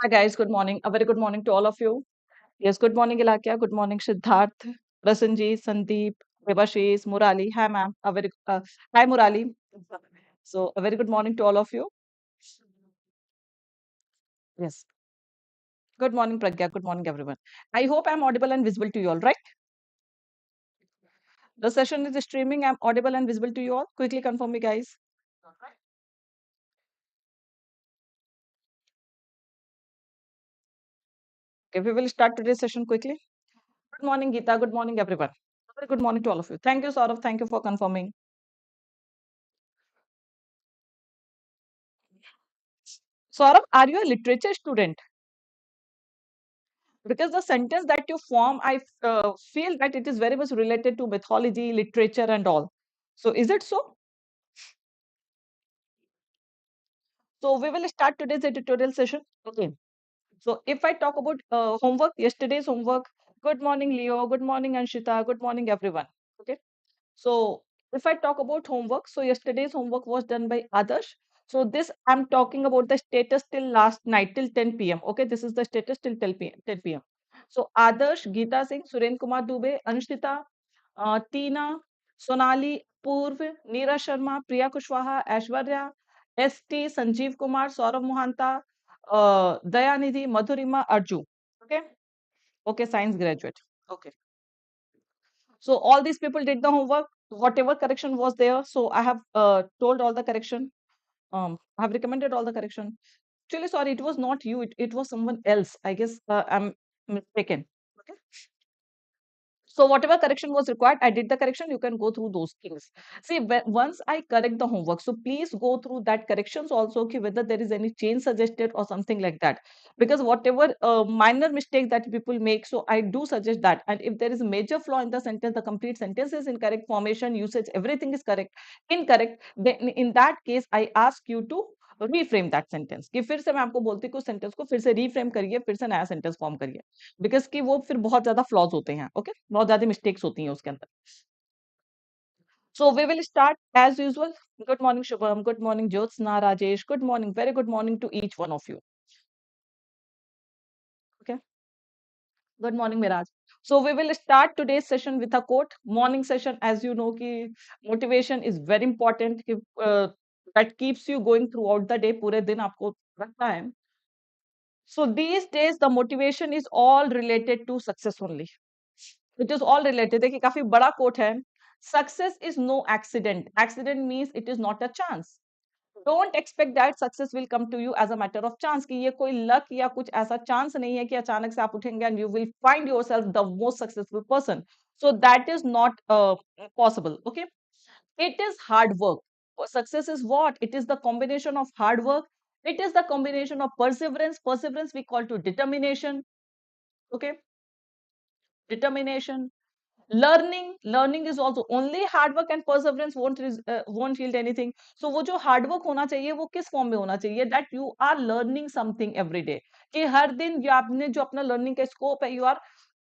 Hi guys, good morning. A very good morning to all of you. Yes, good morning Ilakya. Good morning Siddharth, Prasanji, Sandeep, Debashish, Murali. Hi ma'am. Hi Murali. So a very good morning to all of you. Yes. Good morning Pragya. Good morning everyone. I hope I'm audible and visible to you all, right? The session is streaming. I'm audible and visible to you all. Quickly confirm me guys. Okay, we will start today's session quickly. Good morning Geeta. Good morning everyone. Very good morning to all of you. Thank you Saurav. Thank you for confirming. Saurav, are you a literature student? Because the sentence that you form, I feel that it is very much related to mythology, literature, and all. So, is it so? So, we will start today's editorial session. Okay. So, if I talk about homework, yesterday's homework, good morning, Leo, good morning, Anshita, good morning, everyone. Okay. So, if I talk about homework, so yesterday's homework was done by Adarsh. So, this I'm talking about the status till last night, till 10 p.m. Okay, this is the status till 10 p.m. So, Adarsh, Geeta Singh, Suren Kumar Dubey, Anshita, Tina, Sonali, Purv, Neera Sharma, Priya Kushwaha, Aishwarya, ST, Sanjeev Kumar, Saurav Mohanta, Dayanidhi, Madhurima, Arju. Okay, okay, science graduate. Okay. So all these people did the homework, whatever correction was there. So I have told all the correction. I have recommended all the correction. Actually, sorry, it was not you. It was someone else. I guess I'm mistaken. Okay. So whatever correction was required, I did the correction. You can go through those things. See, once I correct the homework, so please go through that corrections also, okay, whether there is any change suggested or something like that. Because whatever minor mistake that people make, so I do suggest that. And if there is a major flaw in the sentence, the complete sentence is incorrect, formation, usage, everything is incorrect, then in that case, I ask you to reframe that sentence कि फिर से मैं आपको बोलती हूँ कि उस sentence को फिर से reframe करिए, फिर से नया सेंटेंस फॉर्म करिए, बिकॉज कि वो फिर बहुत ज्यादा फ्लॉज होते हैं. ओके, बहुत ज्यादा मिस्टेक्स होती हैं उसके अंदर. So we will start as usual. Good morning Shubham, good morning Jyotsna, Rajesh, good morning, very good morning to each one of you. Okay, good morning Miraj. So we will start today's session with a quote. Morning session, as you know, कि motivation is very important. कि, that keeps you going throughout the day. पूरे दिन आपको रखता है. So these days the motivation is all related to success only. It is all related. देखिए काफी बड़ा quote है. Success is no accident. Accident means it is not a chance. Don't expect that success will come to you as a matter of chance. कि ये कोई luck या कुछ ऐसा chance नहीं है कि अचानक से आप उठेंगे and you will find yourself the most successful person. So that is not possible. Okay. It is hard work. Success is what? It is the combination of hard work. It is the combination of perseverance. Perseverance we call to determination. Okay. Determination. Learning is also only hard work and perseverance won't yield anything. So वो जो hard work होना चाहिए वो किस form में होना चाहिए? That you are learning something every day. कि हर दिन जो आपने जो अपना learning का scope है, you are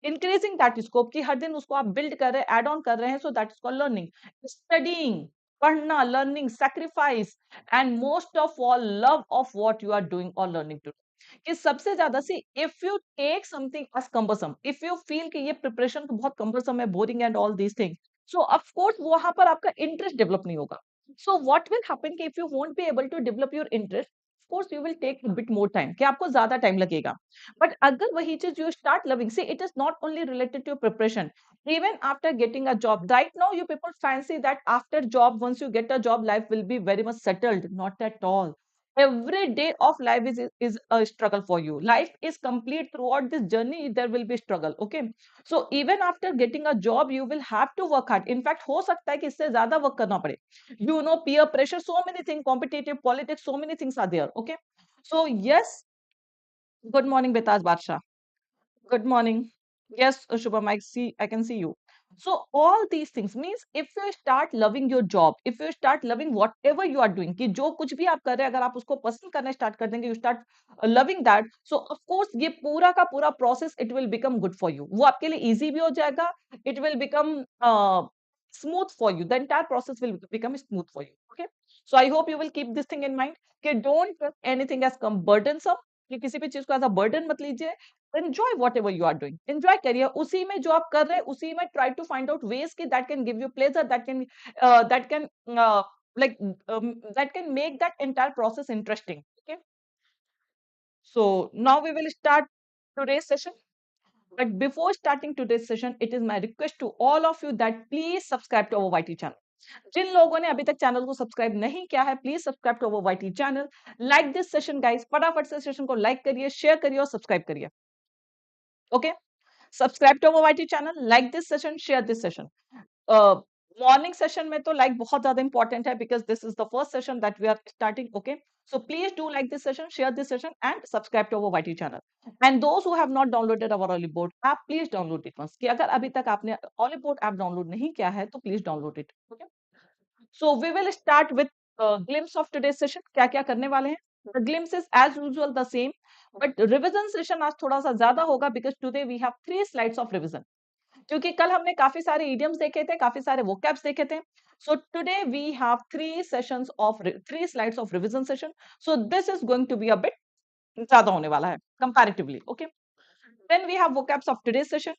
increasing that scope. कि हर दिन उसको आप build कर रहे हैं, add on कर रहे हैं, so that is called learning. Studying, पढ़ना, learning, sacrifice, and most of all love of what you are doing or learning to do. कि सबसे ज्यादा see if you take something as cumbersome, if you feel कि ये preparation तो बहुत cumbersome है, boring and all these thing, so of course वहां पर आपका इंटरेस्ट डेवलप नहीं होगा. सो व्हाट विल हैपन कि if you won't be able to develop your interest, of course you will take a bit more time, कि आपको ज्यादा time लगेगा. बट अगर वही चीज you start loving, see it is not only related to preparation. Even after getting a job, right now you people fancy that after job, once you get a job, life will be very much settled. Not at all. Every day of life is a struggle for you. Life is complete. Throughout this journey there will be struggle. Okay, so even after getting a job you will have to work hard. In fact, हो सकता है कि इससे ज्यादा work करना पड़े. You know, peer pressure, so many things, competitive politics, so many things are there. Okay, so yes. Good morning Betaz Badsha. Good morning. Yes, Shubham, I can see you. So all these things means if you start loving your job, if you start loving whatever you are doing, कि जो कुछ भी आप कर रहे हैं, अगर आप उसको पसंद करना स्टार्ट कर देंगे, you start loving that, so of course ये पूरा का पूरा process it will become good for you. वो आपके लिए easy भी हो जाएगा, it will become smooth for you. The entire process will become smooth for you. Okay, so I hope you will keep this thing in mind. कि don't take anything as come burdensome. कि किसी भी चीज को as a burden मत लीजिए। Enjoy whatever you are doing, enjoy करिए उसी में जो आप कर रहे हैं, उसी में try to find out ways की that can give you pleasure, that can like that can make that entire process interesting. Okay, so now we will start today's session. But before starting today's session, it is my request to all of you that please subscribe to our YT channel. जिन लोगों ने अभी तक channel को subscribe नहीं किया है, please subscribe to our YT channel, like this session guys, फटाफट से सेशन को लाइक करिए, शेयर करिए और सब्सक्राइब करिए। Okay, subscribe to our YT channel, like this session, share this session. Morning session में तो लाइक बहुत ज्यादा इंपॉर्टेंट है, because this is the first session that we are starting. Okay, so please do like this session, share this session and subscribe to our YT channel. And those who have not downloaded our Oliveboard app, please download it once. कि अगर अभी तक आपने Oliveboard app download नहीं किया है तो please download it. Okay, so we will start with a glimpse of today's session. क्या क्या करने वाले हैं? The glimpse is as usual the same, but revision session आज थोड़ा सा ज्यादा होगा, because today we have 3 slides of revision. क्योंकि कल हमने काफी सारे idioms देखे थे, काफी सारे vocabs देखे थे। So today we have 3 sessions of 3 slides of revision session. So this is going to be a bit ज्यादा होने वाला है comparatively. Okay, then we have vocabs of today's session.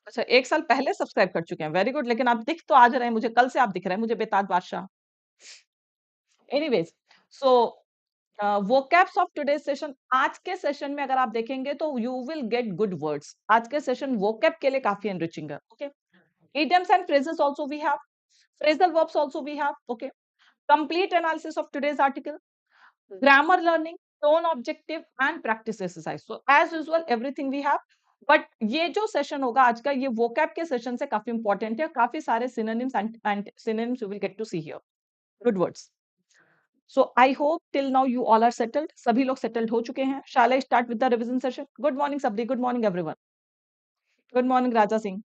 अच्छा, 1 साल पहले सब्सक्राइब कर चुके हैं, वेरी गुड। लेकिन आप दिख तो आज रहे हैं मुझे, कल से आप दिख रहे हैं मुझे, बेताज बादशाह। Anyways, so vocabs of today session, आज के सेशन में अगर आप देखेंगे तो you will get good words. आज के सेशन vocab के लिए काफी एनरिचिंग है। Okay, idioms and phrases also we have, phrasal verbs also we have. Okay, complete analysis of today's article, grammar learning, tone objective and practice exercise. So as usual everything we have, but ये जो session होगा आज का, ये vocab के session से काफी important है। काफी सारे synonyms and synonyms you will get to see here, good words. So I hope till now you all are settled. सभी लोग settled हो चुके हैं। Shall I start with the revision session? Good morning Sabri, good morning everyone. Good morning Raja Singh.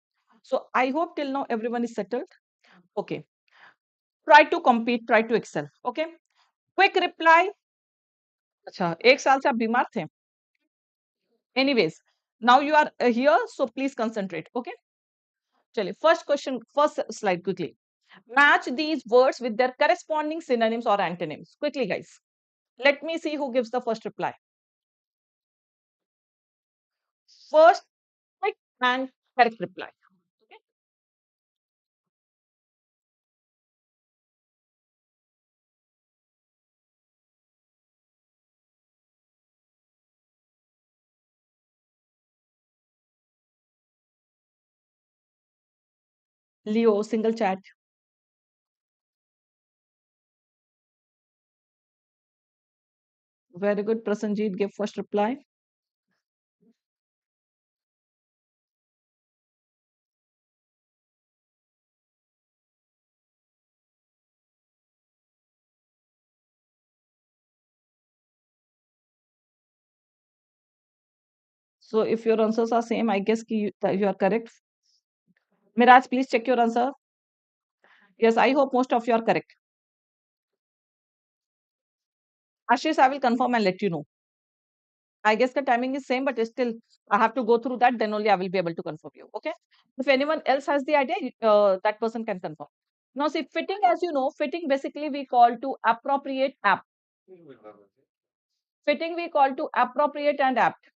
So I hope till now everyone is settled. Okay, try to compete, try to excel. Okay, quick reply. अच्छा, 1 साल से आप बीमार थे? Anyways, now you are here, so please concentrate. Okay, चलिए, first question, first slide quickly. Match these words with their corresponding synonyms or antonyms. Quickly guys, let me see who gives the first reply. First quick and correct reply. Okay, Leo, single chat. Very good. Prasanjeet gave first reply. So if your answers are same, I guess that you are correct. Miraj, please check your answer. Yes, I hope most of you are correct. Ashish, I will confirm and let you know. I guess the timing is same, but still I have to go through that. Then only I will be able to confirm you. Okay. If anyone else has the idea, that person can confirm. Now, see, fitting, as you know, fitting basically we call to appropriate apt. Fitting we call to appropriate and apt.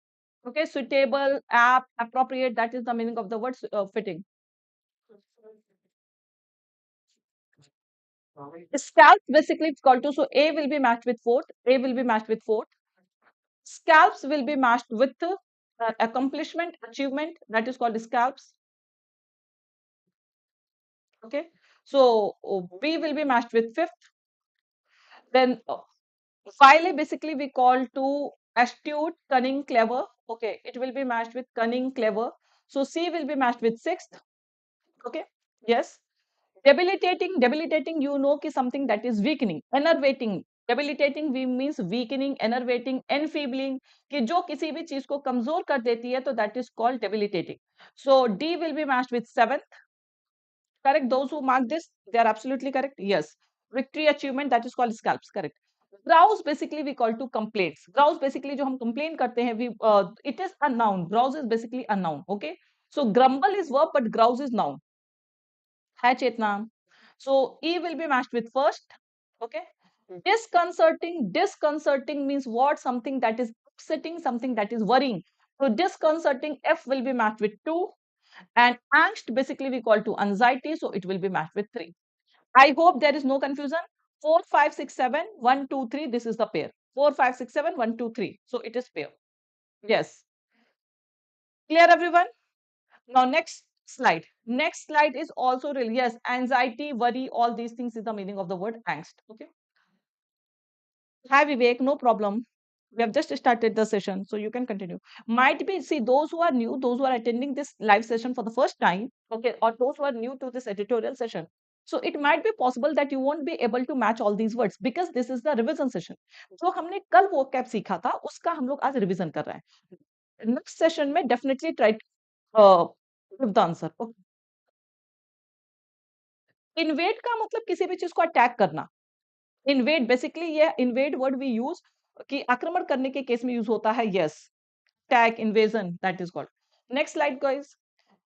Okay, suitable, apt, appropriate. That is the meaning of the word fitting. Scalp basically it's called to. So A will be matched with fourth. A will be matched with fourth. Scalps will be matched with accomplishment, achievement. That is called scalps. Okay, so B will be matched with fifth. Then File basically we call to astute, cunning, clever. Okay, it will be matched with cunning, clever. So C will be matched with sixth. Okay, yes. Debilitating, you know कि something that is weakening, enervating. Debilitating we means weakening, enervating, enfeebling, कि जो किसी भी चीज को कमजोर कर देती है, तो that is called debilitating. So D will be matched with seventh. Correct. Those who mark this, they are absolutely correct. Yes. Victory, achievement, that is called scalps. Correct. Browse basically we call to complaints. Browse basically जो हम complain करते हैं, it is a noun. Browse is basically a noun. Okay. So grumble is verb, but grouse is noun. Hai Chetna. So E will be matched with first. Okay. Disconcerting means what? Something that is upsetting, something that is worrying. So disconcerting, F will be matched with 2, and angst basically we call to anxiety, so it will be matched with 3. I hope there is no confusion. 4, 5, 6, 7, 1, 2, 3. This is the pair. 4, 5, 6, 7, 1, 2, 3. So it is pair. Yes. Clear, everyone? Now, next slide. Next slide is also real. Yes, anxiety, worry, all these things is the meaning of the word angst. Okay. Hi, Vivek. No problem. We have just started the session, so you can continue. Might be, see, those who are new, those who are attending this live session for the first time, okay, or those who are new to this editorial session. So it might be possible that you won't be able to match all these words because this is the revision session. जो हमने कल vocab सीखा था, उसका हम लोग आज revision कर रहे हैं. Next session में definitely try to give the answer. Okay. Invade का मतलब किसी भी चीज को अटैक करना. इन्वेड बेसिकली ये इन्वेड वर्ड वी यूज कि आक्रमण करने के केस में यूज होता है. Yes, attack, invasion, that is called. Next slide, guys.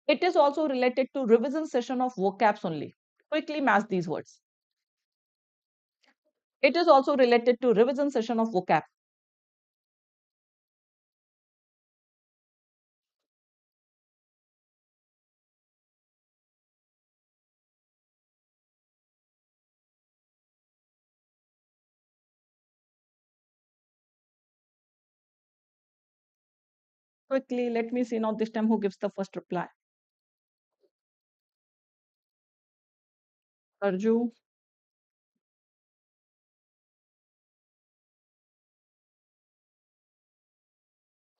It is also related to revision session of vocabs only. Quickly match these words. It is also related to revision session of vocab. Quickly, let me see now this time who gives the first reply. Arju,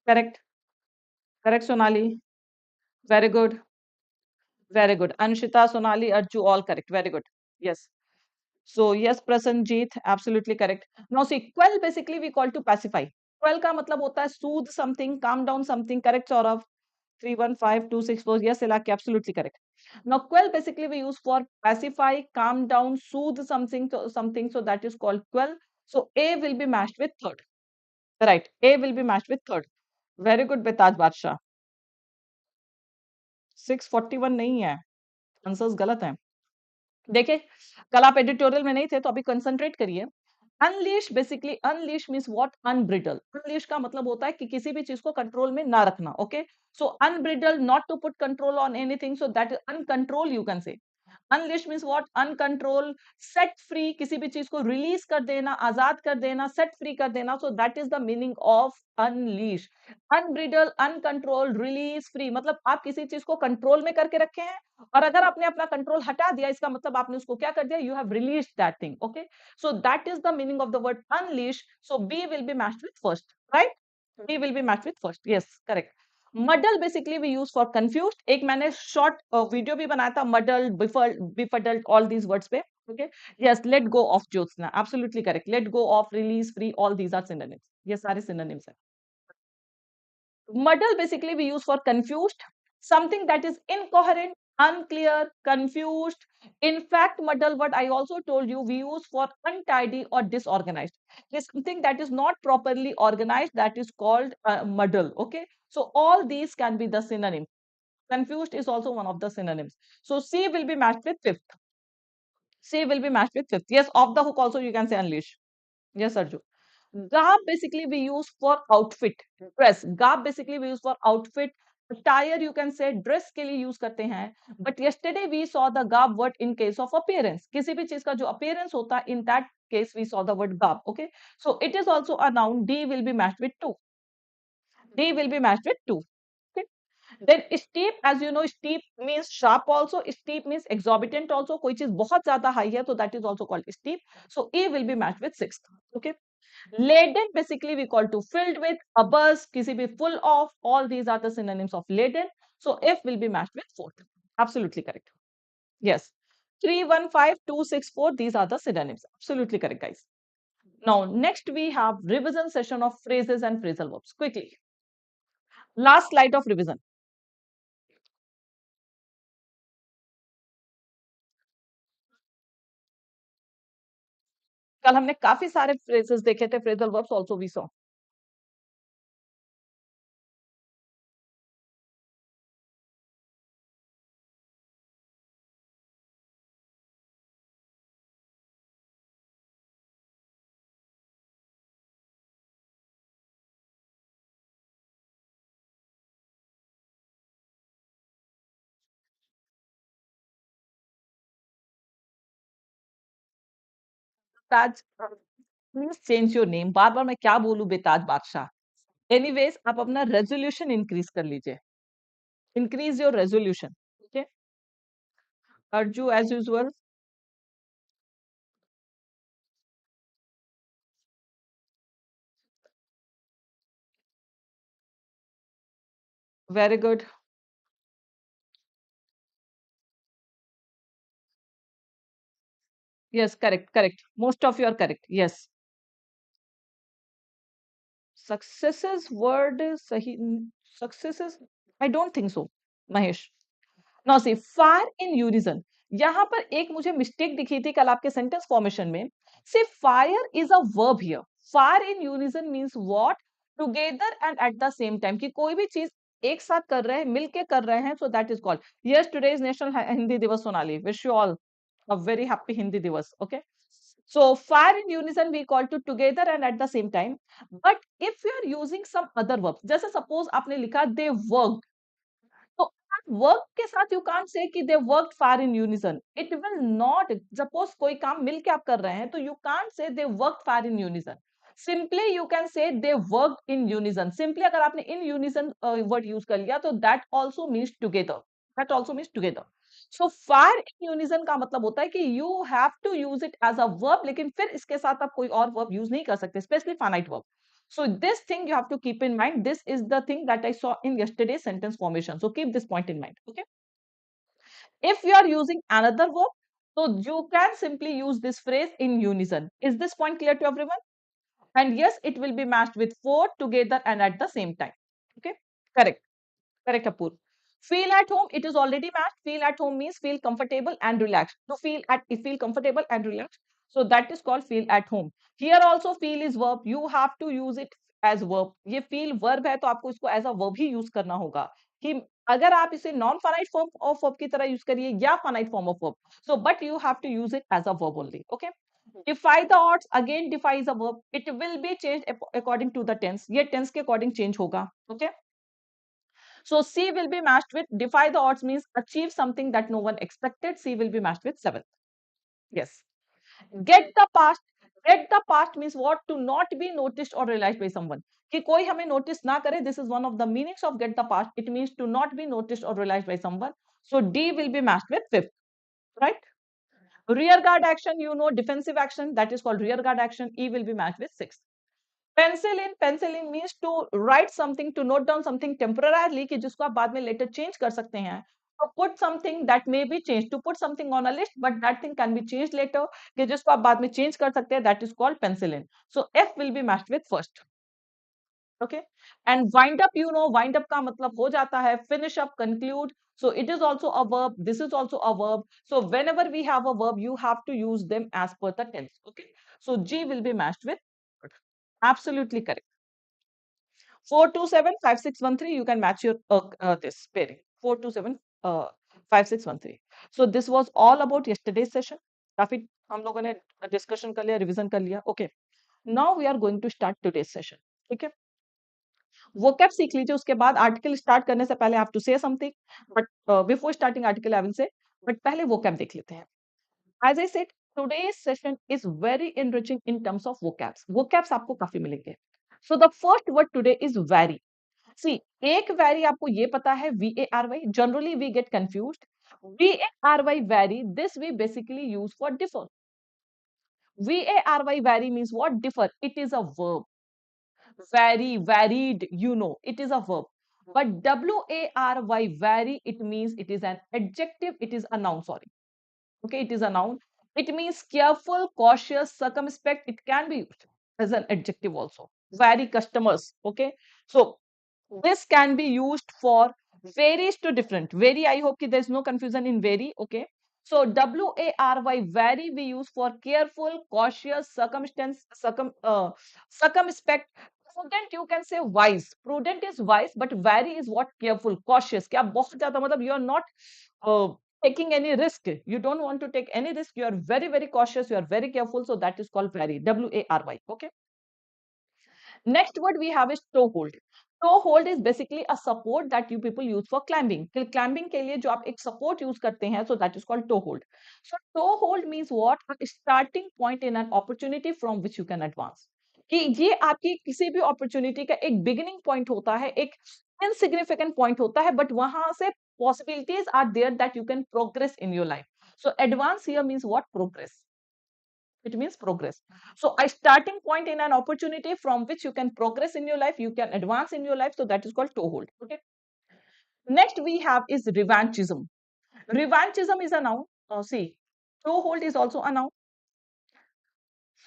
correct. Correct, Sonali. Very good. Very good. Anshita, Sonali, Arju, all correct. Very good. Yes. So yes, Prasanjeet, absolutely correct. Now see, quell basically we call to pacify. Quell का मतलब होता है soothe something, calm down something. Correct, Saurav? 315264. Yes, Ilaki, absolutely correct. Now quell basically we use for pacify, calm down, soothe something, something. So that is called quell. So A will be matched with third. Right. A will be matched with third. Very good, Betaj Badsha. 641 नहीं है. Answers गलत हैं. देखिए, कल आप editorial में नहीं थे तो अभी कंसंट्रेट करिए. Unleash basically unleash means what? Unbridle. Unleash का मतलब होता है कि किसी भी चीज को कंट्रोल में ना रखना. Okay, so unbridle, not to put control on anything, so that is uncontrol you can say. Unleash means what? Uncontrol. Set free, किसी भी चीज को रिलीज कर देना, आजाद कर देना, सेट फ्री कर देना. So that is the meaning of unleash. Unbridle, uncontrol, release, free मतलब आप किसी चीज को कंट्रोल में करके रखे हैं और अगर आपने अपना कंट्रोल हटा दिया इसका मतलब आपने उसको क्या कर दिया? You have release that thing. Okay, so that is the meaning of the word unleash. So B will be matched with first. Right, B will be matched with first. Yes, correct. Muddle basically we use for confused. एक मैंने short video भी बनाया था, muddle, befuddled, all these words पे. Okay, yes, let go of Jyotsna, absolutely correct. Let go of, release, free, all these are synonyms. ये सारे synonyms हैं. Muddle basically we use for confused, something that is incoherent, unclear, confused. In fact, muddle, what I also told you, we use for untidy or disorganized. Is something that is not properly organized, that is called muddle. Okay, so all these can be the synonym. Confused is also one of the synonyms. So C will be matched with fifth. C will be matched with fifth. Yes, off the hook also you can say unleash. Yes, Arju. Garb basically we use for outfit, dress. Garb basically we use for outfit. Attire you can say dress के लिए use करते हैं. But yesterday we saw the garb word in case of appearance. किसी भी चीज का जो appearance होता है, in that case we saw the word garb. Okay, so it is also a noun. D will be matched with 2. D will be matched with 2. Okay. Then steep, as you know, steep means sharp also. Steep means exorbitant also. कोई चीज बहुत ज्यादा high है, so that is also called steep. So E will be matched with 6th. Okay. Laden basically we call to filled with, a bus, किसी भी full of, all these are the synonyms of laden. So F will be matched with 4th. Absolutely correct. Yes. 315264, these are the synonyms. Absolutely correct, guys. Now, next we have revision session of phrases and phrasal verbs. Quickly. Last slide of revision. कल हमने काफी सारे phrases देखे थे, phrasal verbs also we saw. Taj, please change your name. बार बार मैं क्या बोलूं, बेताज बादशाह। एनीवेज, आप अपना रेजोल्यूशन इंक्रीज कर लीजिए, increase your resolution. Okay, Arju as usual. Very good. Yes, correct correct, most of you are correct, yes. Successes word सही, successes, I don't think so Mahesh. Now see, fire in unison, यहां पर एक मुझे mistake दिखी थी कल आपके सेंटेंस फॉर्मेशन में। See, fire is a verb here. Fire in unison means what, together and at the same time, कि कोई भी चीज एक साथ कर रहे हैं, मिलके कर रहे हैं, so that is called. Yes, today is national Hindi Diwas, Sonali, wish you all a very happy Hindi Divas. Okay. So fire in unison we call to together and at the same time. But if you are using some other verbs, जैसे suppose आपने लिखा they worked, तो work के साथ you can't से कि दे work far in unison, it will not. Suppose कोई काम मिलके आप कर रहे हैं, तो you can't say they work far in unison. Simply you can say they work in unison. Simply अगर आपने इन यूनिसन वर्ड यूज कर लिया, तो that also means together, that also means together. So fire in unison का मतलब होता है कि you have to use it as a verb, लेकिन फिर इसके साथ आप कोई और वर्ब यूज नहीं कर सकते, specially finite verb. So this thing you have to keep in mind. This is the thing that I saw in yesterday's sentence formation. So keep this point in mind. Okay. If you are using another verb, so you can simply use this phrase in unison. Is this point clear to everyone? And yes, it will be matched with four together and at the same time. Okay. Correct. Correct, Apur. Feel at home, it is already matched. Feel at home means feel comfortable and relaxed. To feel comfortable and relaxed. So that is called feel at home. Here also feel is verb. You have to use it as verb. ये feel verb है, तो आपको इसको as a verb he use करना होगा। कि अगर आप इसे non finite form of verb की तरह use करिए या finite form of verb. So but you have to use it as a verb only. Okay. Defy the odds, again defy is a verb. It will be changed according to the tense. ये tense के according change होगा. Okay. So C will be matched with defy the odds means achieve something that no one expected. C will be matched with 7th. Yes. Get the past. Get the past means what? To not be noticed or realized by someone. कि कोई हमें notice ना करे. This is one of the meanings of get the past. It means to not be noticed or realized by someone. So D will be matched with 5th. Right? Rear guard action, you know, defensive action, that is called rear guard action. E will be matched with 6th. Pencil in means to write something, to note down something temporarily, कि जिसको आप बाद में letter change कर सकते हैं। तो put something that may be change, to put something on a list but that thing can be change later, कि जिसको आप बाद में चेंज कर सकते हैं, that is called pencil in. So F will be matched with first. Okay. And wind up, you know, wind up का मतलब हो जाता है finish up, conclude. So it is also a verb. This is also a verb. So whenever we have a verb, you have to use them as per the tense. Okay. So G will be matched with absolutely correct. 4275613, you can match your this pairing 4275613. So this was all about yesterday's session. काफी हम लोगों ने discussion कर लिया, revision कर लिया। Okay, now we are going to start today's session. ठीक है, वोकैब सीख लीजिए, उसके बाद आर्टिकल स्टार्ट करने से पहले I have to say something, but before starting article I will say, but पहले वोकैब देख लेते हैं। As I said, today's session is very enriching in terms of vocabs. Vocabs आपको काफी मिलेंगे। So the first word today is vary. See, एक vary आपको ये पता है, VARY. Generally we get confused. VARY vary, this we basically use for differ. VARY vary means what? Differ. It is a verb. Vary, varied, you know, it is a verb. But WARY vary, it means it is an adjective, it is a noun, sorry. Okay, it is a noun. It means careful, cautious, circumspect. It can be used as an adjective also. Vary customers. Okay, so this can be used for varies to different. Vary, I hope there is no confusion in vary. Okay, so WARY vary we use for careful, cautious, circumspect. Prudent, you can say wise. Prudent is wise, but vary is what? Careful, cautious. क्या बहुत ज़्यादा मतलब you are not taking any risk. You don't want to take any risk. You are very, very cautious. You are very careful. So that is called vary. WARY. Okay. Next word we have is toehold. toe hold is basically a support that you people use for climbing. Climbing के लिए जो आप एक support use करते हैं, so that is called toe hold. So toe hold means what? A starting point in an opportunity from which you can advance. कि ये आपकी किसी भी opportunity का एक beginning point होता है, एक insignificant point होता है, but वहां से possibilities are there that you can progress in your life. So advance here means what? Progress. It means progress. So a starting point in an opportunity from which you can progress in your life, you can advance in your life. So that is called toehold. Okay. Next we have is revanchism. Revanchism is a noun. See, toehold is also a noun.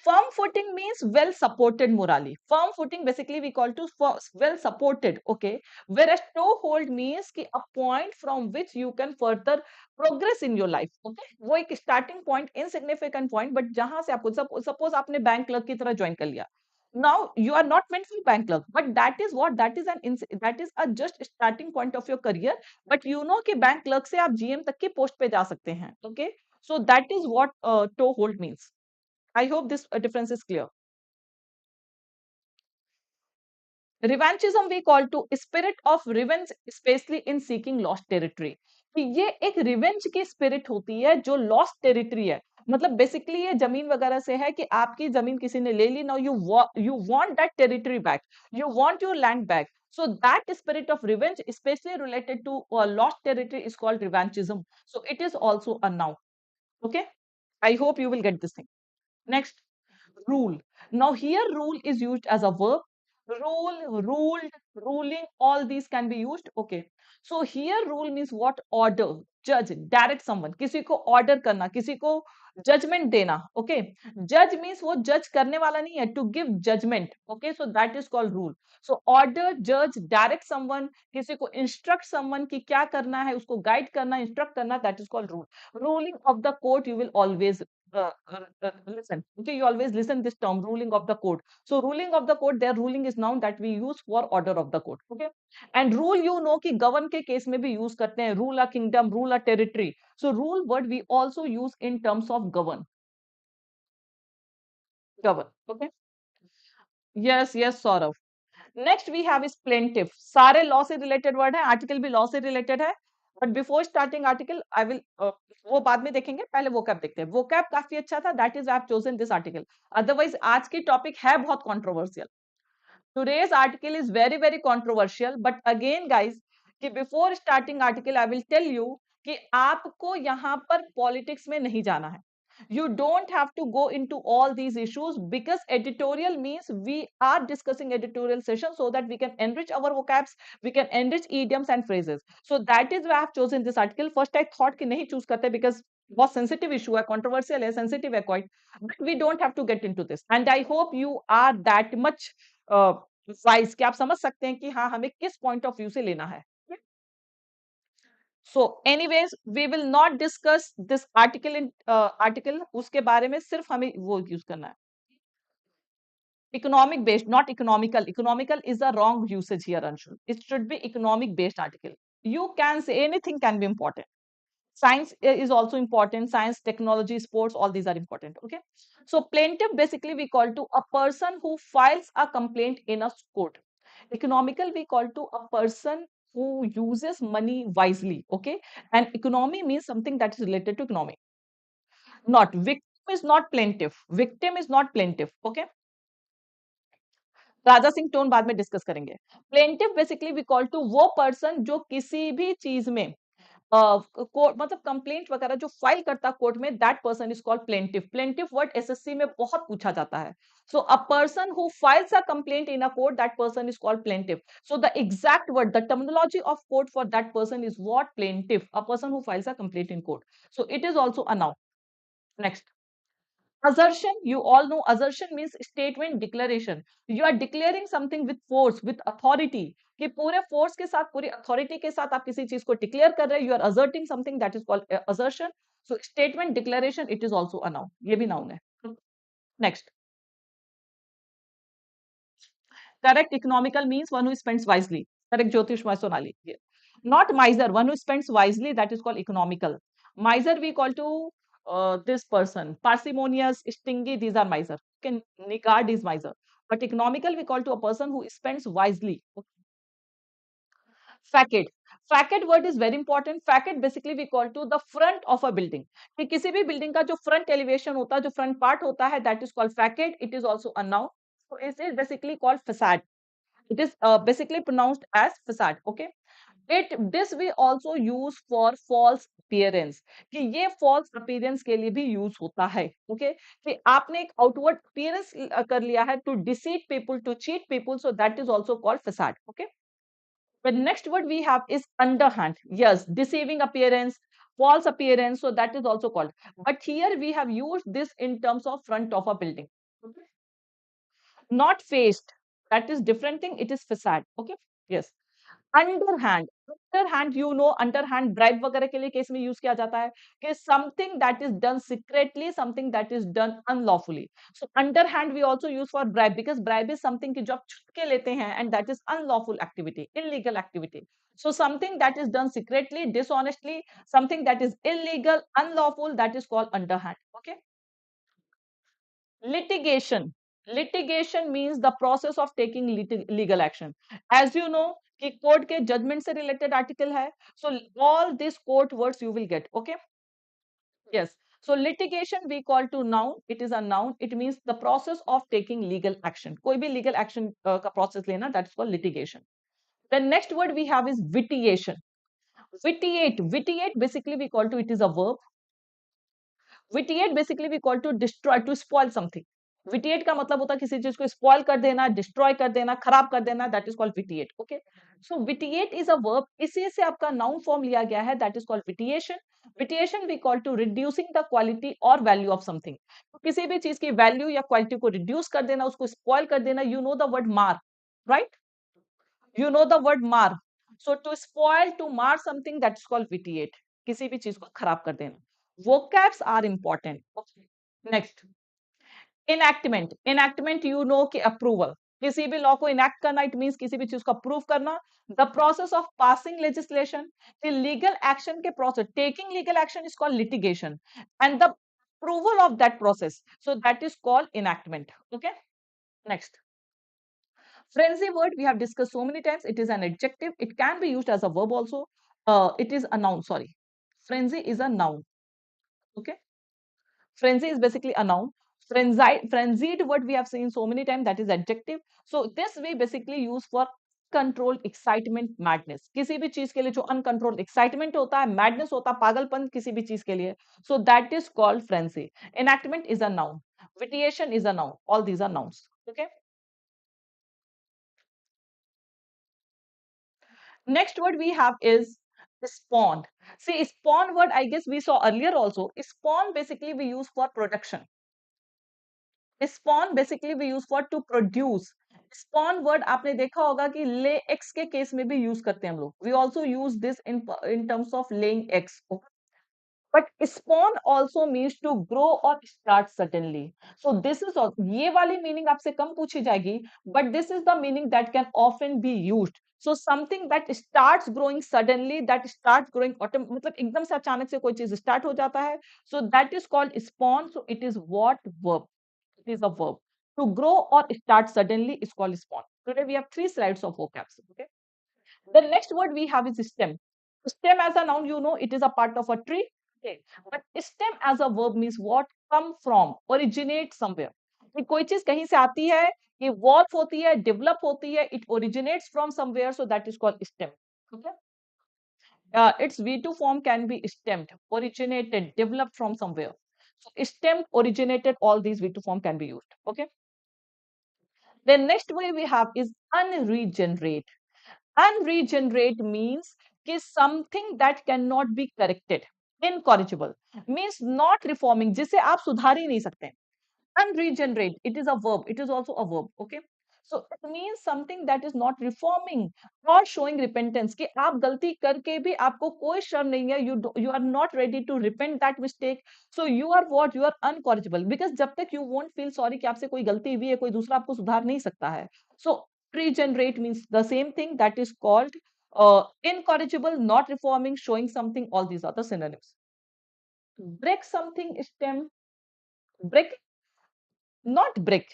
Firm footing means well supported morally. Firm footing basically we call to well supported. Okay. Whereas toehold means ki a point from which you can further progress in your life. Okay. वो एक starting point, insignificant point, but जहां से आपको suppose आपने bank clerk की तरह join कर लिया. Now you are not meant for bank clerk, but that is what that is a just starting point of your career. But you know कि bank clerk से आप GM तक की पोस्ट पे जा सकते हैं. Okay. So that is what toehold means. I hope this difference is clear. Revanchism we call to spirit of revenge, especially in seeking lost territory. कि ये एक रिवेंज की स्पिरिट होती है जो लॉस्ट टेरिटरी है. मतलब बेसिकली ये जमीन वगैरह से है कि आपकी जमीन किसी ने ले ली. Now you want that territory back, you want your land back. So that spirit of revenge, especially related to lost territory, is called revanchism. So it is also a noun. Okay, I hope you will get this thing. Next, rule. Now here rule is used as a verb. Rule, ruled, ruling, all these can be used. Okay. So here rule means what? Order, judge, direct someone. किसी को order करना, किसी को judgment देना. Okay. Judge means वो judge करने वाला नहीं है, to give judgment. Okay. So that is called rule. So order, judge, direct someone, किसी को instruct someone कि क्या करना है, उसको guide करना, instruct करना, that is called rule. Ruling of the court you will always listen. Okay, you always listen this term, ruling of the court. So ruling of the court, their ruling is noun that we use for order of the court. Okay, and rule you know कि govern के case में भी use करते हैं, rule a kingdom, rule a territory. So rule word we also use in terms of govern. Govern. Okay. Yes, yes, Saurav. Next we have is plaintive. सारे law से related word है, article भी law से related है. But before starting article I will वो बाद में देखेंगे, पहले वोकैब देखते हैं. वोकैब काफी अच्छा था, that is I have chosen this article. Otherwise आज की टॉपिक है बहुत controversial. Today's article is very very controversial, but again guys कि before starting article I will tell you कि आपको यहाँ पर politics में नहीं जाना है. You don't have to go into all these issues because editorial means we are discussing editorial session so that we can enrich our vocabs, we can enrich idioms and phrases. So that is why I have chosen this article. First I thought कि नहीं choose करते because बहुत sensitive issue है, controversial है, sensitive है quite, but we don't have to get into this. And I hope you are that much wise कि आप समझ सकते हैं कि हाँ हमें किस पॉइंट ऑफ व्यू से लेना है. So anyways we will not discuss this article in article. उसके बारे में सिर्फ हमें वो यूज करना है. Economic based, not economical. Economical is a wrong usage here, Anshul. It should be economic based article. You can say anything can be important. Science is also important. Science, technology, sports, all these are important. Okay. So plaintiff basically we call to a person who files a complaint in a court. Economical we call to a person who uses money wisely. Okay. And economy means something that is related to economy. Not victim is not plaintiff. Victim is not plaintiff. Okay. Raja Singh टोन बाद में discuss करेंगे. Plaintiff basically we call to वो person जो किसी भी चीज में कोर्ट मतलब कंप्लेंट वगैरह जो फाइल करता कोर्ट में, that person is called plaintiff. Plaintiff word SSC में बहुत पूछा जाता है. So a person who files a complaint in a court, that person is called plaintiff. So the exact word, the terminology of court for that person is what? Plaintiff. A person who files a complaint in court. So it is also a noun. Next, assertion. You all know assertion means statement, declaration. You are declaring something with force, with authority. कि पूरे force के साथ, पूरी authority के साथ आप किसी चीज को डिक्लेयर कर रहे हैं. You are asserting something, that is called assertion. So statement, declaration, it is also a noun. ये भी noun है. Next, correct economical means one who spends wisely. Correct Jyotish Sonali. Yeah. Not miser, one who spends wisely, that is called economical. Miser we call to this person. Parsimonious, stingy, these are miser. Okay, niggard is miser. But economical we call to a person who spends wisely. Okay. facade. Facade word is very important. Facade basically we call to the front of a building. कि किसी भी building का जो front elevation होता है, जो front part होता है, that is called facade. It is also a noun. So it is basically called facade. It is basically pronounced as facade. Okay. This we also use for false appearance, कि ये false appearance के लिए भी use होता है. Okay. कि आपने एक outward appearance कर लिया है to deceive people, to cheat people, so that is also called facade. Okay. The next word we have is underhand. Yes, deceiving appearance, false appearance, so that is also called. But here we have used this in terms of front of a building. Okay. Not faced. That is different thing. It is facade. Okay. Yes. Underhand, underhand you know, underhand bribe वगैरह के लिए case में use किया जाता है कि something that is done secretly, something that is done unlawfully. So underhand we also use for bribe because bribe is something कि जो आप छुप के लेते हैं and that is unlawful activity, illegal activity. So something that is done secretly, dishonestly, something that is illegal, unlawful, that is called underhand. Okay. Litigation. Litigation means the process of taking legal action. As you know कि court के judgement से related article है, so all these court words you will get. Okay. Yes. So litigation we call to noun. It is a noun. It means the process of taking legal action. कोई भी legal action का process लेना, that is called litigation. The next word we have is vitiation. Vitiate. Vitiate basically we call to, it is a verb. Vitiate basically we call to destroy, to spoil something. Vitiate का मतलब होता है किसी चीज को spoil कर देना, destroy कर देना, खराब कर देना, that is called vitiate. Okay. So vitiate is a verb. इसी से आपका noun form लिया गया है, that is called vitiation. Vitiation we call to reducing the quality or value of something. तो किसी भी चीज की value या quality को reduce कर देना, उसको spoil कर देना. You know the word mar, right? You know the word mar. So to spoil, to mar something, that is called vitiate. किसी भी चीज को खराब कर देना. Vocabs are important. Okay. Next. Enactment. Enactment you know कि approval. किसी भी law को enact करना, it means किसी भी चीज को approve करना. The process of passing legislation. The legal action के process. Taking legal action is called litigation. And the approval of that process. So that is called enactment. Okay. Next. Frenzy word we have discussed so many times. It is an adjective. It can be used as a verb also. It is a noun. Sorry. Frenzy is a noun. Okay. Frenzy is basically a noun. Frenzied word we have seen so many times, that is adjective. So this we basically use for controlled excitement, madness. किसी भी चीज के लिए जो uncontrolled excitement होता है, madness होता है, पागलपन किसी भी चीज के लिए. So that is called frenzy. Enactment is a noun. Vitiation is a noun. All these are nouns. Okay. Next word we have is spawn. See, spawn word I guess we saw earlier also. Spawn basically we use for production. Spawn basically we use for to produce. Spawn word आपने देखा होगा कि lay eggs के case में भी use करते हैं हम लोग. We also use this in terms of laying eggs. Okay? But spawn also means to grow or start suddenly. So this is all, ये वाली meaning आपसे कम पूछी जाएगी, but this is the meaning that can often be used. So something that starts growing suddenly, that starts growing मतलब एकदम से अचानक से कोई चीज start हो जाता है. So that is called spawn. So it is what verb? It is a verb. To grow or start suddenly is called spawn. Today we have three slides of vocabs. Okay. The next word we have is stem. Stem as a noun, you know, it is a part of a tree. Okay. But stem as a verb means what? Come from, originate somewhere. कि कोई चीज कहीं से आती है, ये evolve होती है, develop होती है, it originates from somewhere, so that is called stem. Okay. Its V2 form can be stemmed, originated, developed from somewhere. So stemmed, originated, all these V2 form can be used. Okay. The next way we have is unregenerate. Unregenerate means कि something that cannot be corrected. Incorrigible means not reforming, जिसे आप सुधार ही नहीं सकते. Unregenerate, it is a verb. It is also a verb. Okay. So it means something that is not reforming or showing repentance. कि आप गलती करके भी आपको कोई शर्म नहीं है. You are not ready to repent that mistake. So you are what? You are uncorrigible. Because जब तक you won't feel sorry कि आपसे कोई गलती हुई है, कोई दूसरा आपको सुधार नहीं सकता है. So regenerate means the same thing, that is called incorrigible, not reforming, showing something. All these are the synonyms. Break something, stem, break, not break.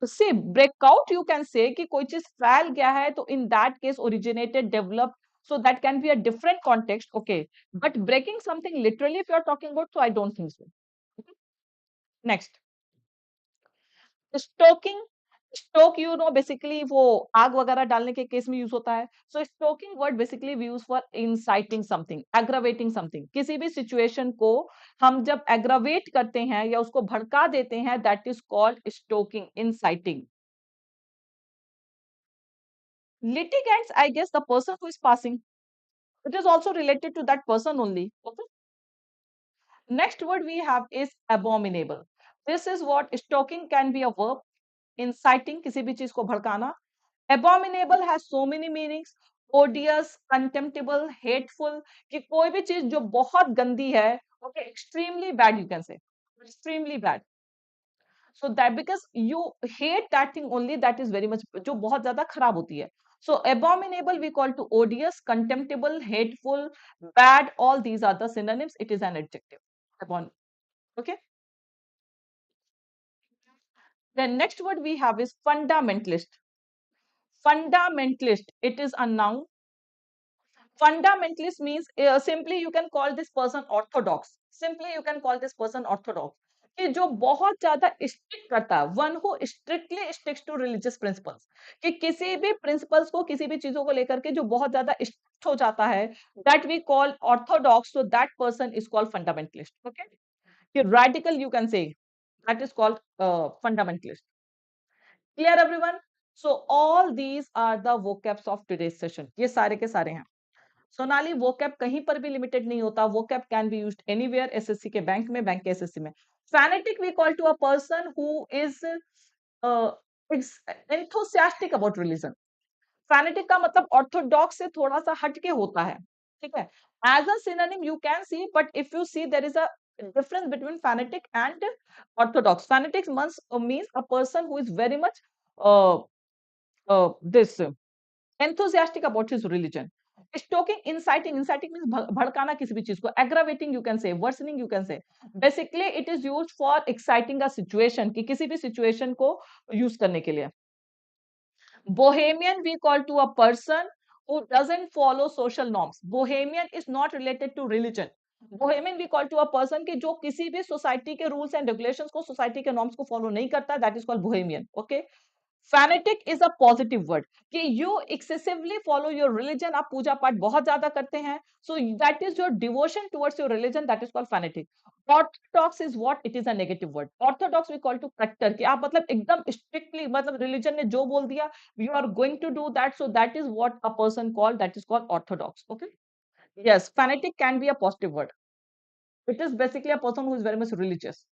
See breakout you can say कि कोई चीज फैल गया है तो in that case originated develop, so that can be a different context, okay, but breaking something literally if you are talking about, so I don't think so. Okay? Next, stoking, stoke you know basically वो आग वगैरह डालने के case में use होता है। So stoking word basically use for inciting something, aggravating something, किसी भी सिचुएशन को हम जब एग्रावेट करते हैं या उसको भड़का देते हैं, that is called stoking, inciting. Litigants, I guess the person who is passing, it is also related to that person only, okay. Next word we have is abominable. This is what stalking can be a verb, inciting किसी भी चीज को भड़काना। Abominable has so many meanings, odious, contemptible, hateful, कि कोई भी चीज जो बहुत गंदी है, okay, extremely bad you can say, extremely bad. So that because you hate that thing only, that is very much जो बहुत ज्यादा खराब होती है। So abominable we call to odious, contemptible, hateful, bad, all these are the synonyms. It is an adjective. Abon, okay. Then next word we have is fundamentalist. Fundamentalist, it is a noun. Fundamentalist means simply you can call this person orthodox. Simply you can call this person orthodox. कि जो बहुत ज्यादा strict करता है, one who strictly sticks to religious principles, कि किसी भी principles को, किसी भी चीजों को लेकर के जो बहुत ज्यादा स्ट्रिक्ट हो जाता है, that we call orthodox, so that person is called fundamentalist, okay. कि radical you can say, that is called fundamentalist. Clear everyone? So all these are the vocabs of today's session, ये सारे के सारे हैं। Sonali, vocab कहीं पर भी limited नहीं होता, vocab can be used anywhere, SSC के बैंक में, बैंक के एसएससी में। Fanatic we call to a person who is enthusiastic about religion. Fanatic का मतलब ऑर्थोडॉक्स से थोड़ा सा हटके होता है, ठीक है। As a synonym you can see, but if you see there is a difference between fanatic and orthodox. Fanatic means a person who is very much uh, this enthusiastic about his religion. Stoking, inciting, inciting means भड़काना किसी भी चीज को, aggravating you can say, worsening you can say. Basically it is used for exciting a situation, कि किसी भी situation को use करने के लिए। Bohemian we call to a person who doesn't follow social norms. Bohemian is not related to religion. Bohemian we call to a person कि जो किसी भी सोसाइटी के रूल्स एंड रेगुलेशंस को, सोसाइटी के नॉर्म्स को फॉलो नहीं करता, that is called bohemian, okay. Fanatic is a positive word, कि you excessively follow your religion, आप पूजा पाठ बहुत ज्यादा करते हैं, so that is your devotion towards your religion, that is called fanatic. Orthodox is what, it is a negative word. Orthodox we call to कट्टर, कि आप मतलब एकदम स्ट्रिक्टली, मतलब रिलीजन ने जो बोल दिया you are going to do that, so that is what a person called, that is called orthodox, okay. Yes, fanatic can be a positive word. It is basically a person who is very much religious.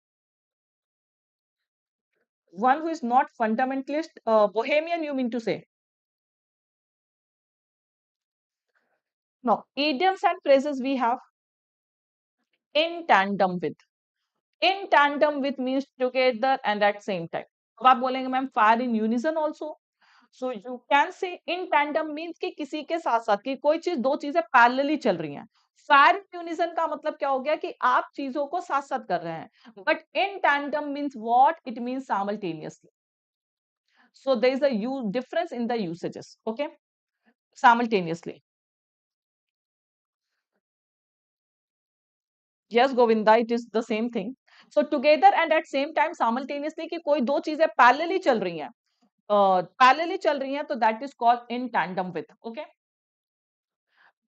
One who is not fundamentalist, bohemian you mean to say? No, idioms and phrases we have in tandem with. In tandem with means together and at same time. अब आप बोलेंगे ma'am fire in unison also. So you can say in tandem means कि किसी के साथ साथ, कि कोई चीज, दो चीजें पैरेलली चल रही हैं। फायर यूनिजन का मतलब क्या हो गया, कि आप चीजों को साथ साथ कर रहे हैं। But in tandem means what, it means simultaneously. So there is a difference in the usages, okay. Simultaneously, yes Govinda, it is the same thing. So together and at same time, simultaneously, कि कोई दो चीजें parallelly चल रही हैं, parallelly चल रही हैं, तो that is called in tandem with, okay.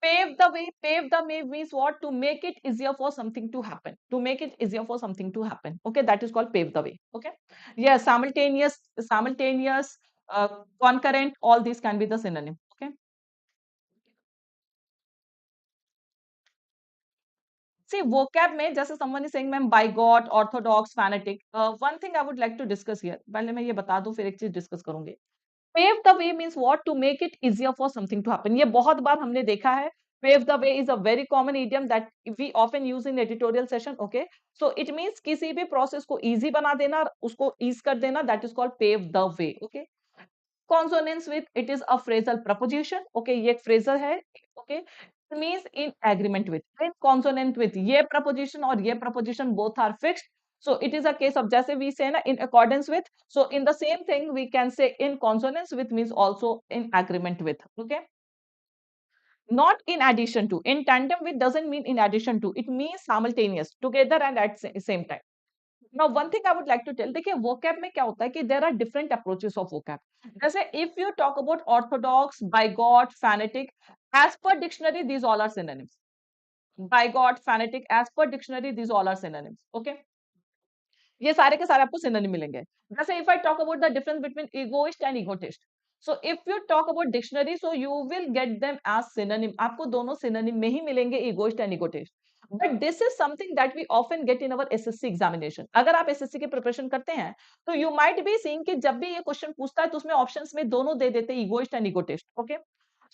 Pave the way. Pave the way means what? To make it easier for something to happen. To make it easier for something to happen. Okay, that is called pave the way. Okay. Yeah, simultaneous, concurrent, all these can be the synonym. Okay. See, vocab में जैसे someone is saying ma'am bigot, orthodox, fanatic. One thing I would like to discuss here. पहले मैं ये बता दूं, फिर एक चीज डिस्कस करूंगी। Pave the way means what? To make it easier for something to happen. ये बहुत बार हमने देखा है। Pave the way is a very common idiom that we often use in editorial session. Okay, so it means किसी भी process को easy बना देना, उसको ease कर देना. That is called pave the way. Okay. Consonants with, it is a phrasal preposition. Okay, ये एक phrasal है. Okay, it means in agreement with. In consonant with, ये preposition और ये preposition both are fixed. So it is a case of jaise we say na in accordance with. So in the same thing we can say in consonance with means also in agreement with. Okay, not in addition to. In tandem with doesn't mean in addition to, it means simultaneous, together and at same time. Now one thing I would like to tell, देखिए vocab में क्या होता है कि there are different approaches of vocab. जैसे if you talk about orthodox, bigot, phonetic, as per dictionary these all are synonyms. Bigot, phonetic, as per dictionary these all are synonyms. Okay, ये सारे के सारे आपको सिनोनिम मिलेंगे. जैसे if I talk about the difference between egoist and egotist, so if you talk about dictionary, so you will get them as synonym. आपको दोनों synonym में ही मिलेंगे, egoist and egotist. But this is something that we often get in our SSC examination. अगर आप SSC की preparation करते हैं तो you might be seeing कि जब भी ये क्वेश्चन पूछता है तो उसमें ऑप्शंस में दोनों दे देते हैं, egoist and egotist. Okay,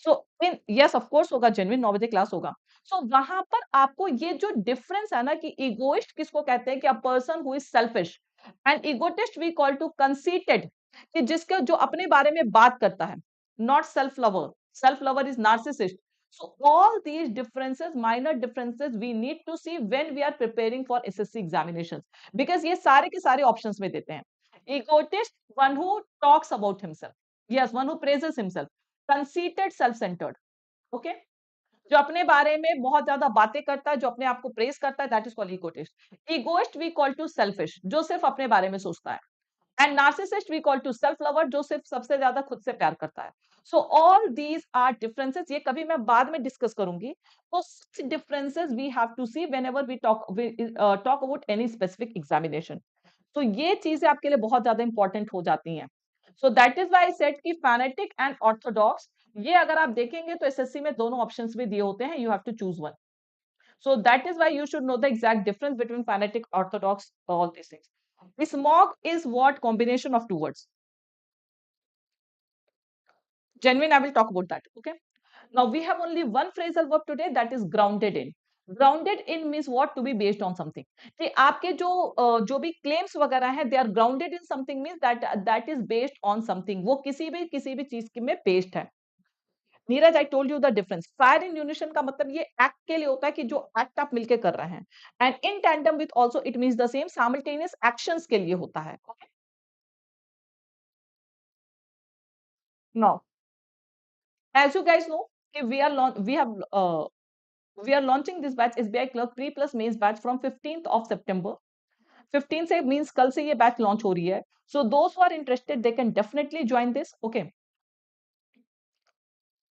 so in yes of course होगा, जेन्युइन 9 बजे क्लास होगा. सो वहां पर आपको ये जो डिफरेंस है ना कि इगोइस्ट किसको कहते हैं कि a person who is selfish, and egotist we call to conceited, कि जिसके जो अपने बारे में बात करता है, not self lover. Self lover is narcissist. So all these differences, minor differences, we need to see when we are preparing for SSC examinations, because ये सारे के सारे options में देते हैं. Egotist, one who talks about himself. Yes, one who praises himself. Conceited, self-centered. Okay? जो अपने बारे में बहुत ज्यादा बातें करता है, जो अपने आप को प्रेज करता है, that is called egotist. Egoist we call to selfish, जो सिर्फ अपने बारे में सोचता है. And narcissist we call to self lover, जो सिर्फ सबसे ज्यादा खुद से प्यार करता है. So all these are differences. ये कभी मैं बाद में डिस्कस करूंगी. तो such differences we have to see whenever we talk about any specific examination. तो ये चीजें आपके लिए बहुत ज्यादा इंपॉर्टेंट हो जाती हैं. So that is why I said कि फैनेटिक एंड ऑर्थोडॉक्स, ये अगर आप देखेंगे तो एसएससी में दोनों ऑप्शंस भी दिए होते हैं, you have to choose one. So that is why you should know the exact difference between phonetic, orthodox, all these things. Smog is what combination of two words. Genuine, I will talk about that. Okay. Now we have only one phrasal verb today, that is grounded in. Grounded in means what? To be based on something. कि आपके जो भी claims वगैरह हैं, they are grounded in something means that is based on something. वो किसी भी चीज में based है. Neeraj, I told you the difference. Fire in unison का मतलब ये एक्ट के लिए होता है कि जो एक्ट आप मिलके कर रहे हैं. And in tandem with also it means the same, simultaneous actions के लिए होता है. Okay, now as you guys know कि we are launching this batch SBI clerk pre plus mains batch from 15th of September. 15 से means कल से ये batch launch हो रही है. So those who are interested they can definitely join this. Okay,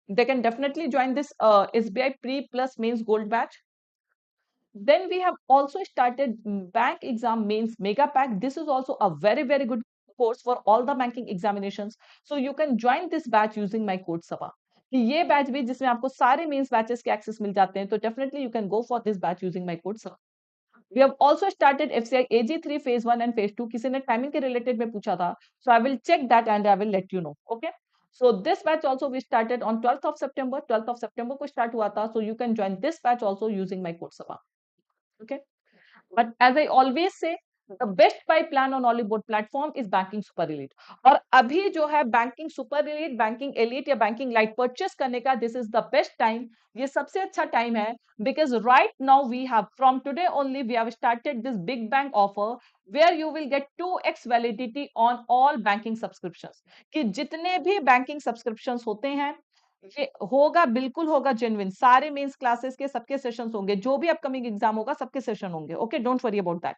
they can definitely join this SBI pre plus mains gold batch. Then we have also started bank exam mains mega pack. This is also a very good course for all the banking examinations. So you can join this batch using my code SABA. कि ये batch भी जिसमें आपको सारे mains batches के access मिल जाते हैं, तो definitely you can go for this batch using my code SABA. We have also started FCI AG3 phase 1 and phase 2. किसी ने टाइमिंग के रिलेटेड में पूछा था, so I will check that and I will let you know. Okay, so this batch also we started on 12th of September. 12th of September को start हुआ था, so you can join this batch also using my code SABA. Okay, but as I always say, the best buy plan on Oliveboard platform is banking super elite. और अभी जो है banking super elite, banking elite या banking light purchase करने का, this is the best time. ये सबसे अच्छा टाइम है, because right now we have, from today only we have started this big bang offer where you will get 2x validity on all banking subscriptions. कि जितने भी banking subscriptions होते हैं ये होगा, बिल्कुल होगा जेन्युइन. सारे मेंस क्लासेस के सबके सेशंस होंगे, जो भी अपकमिंग एग्जाम होगा सबके सेशन होंगे. Okay, don't worry about that.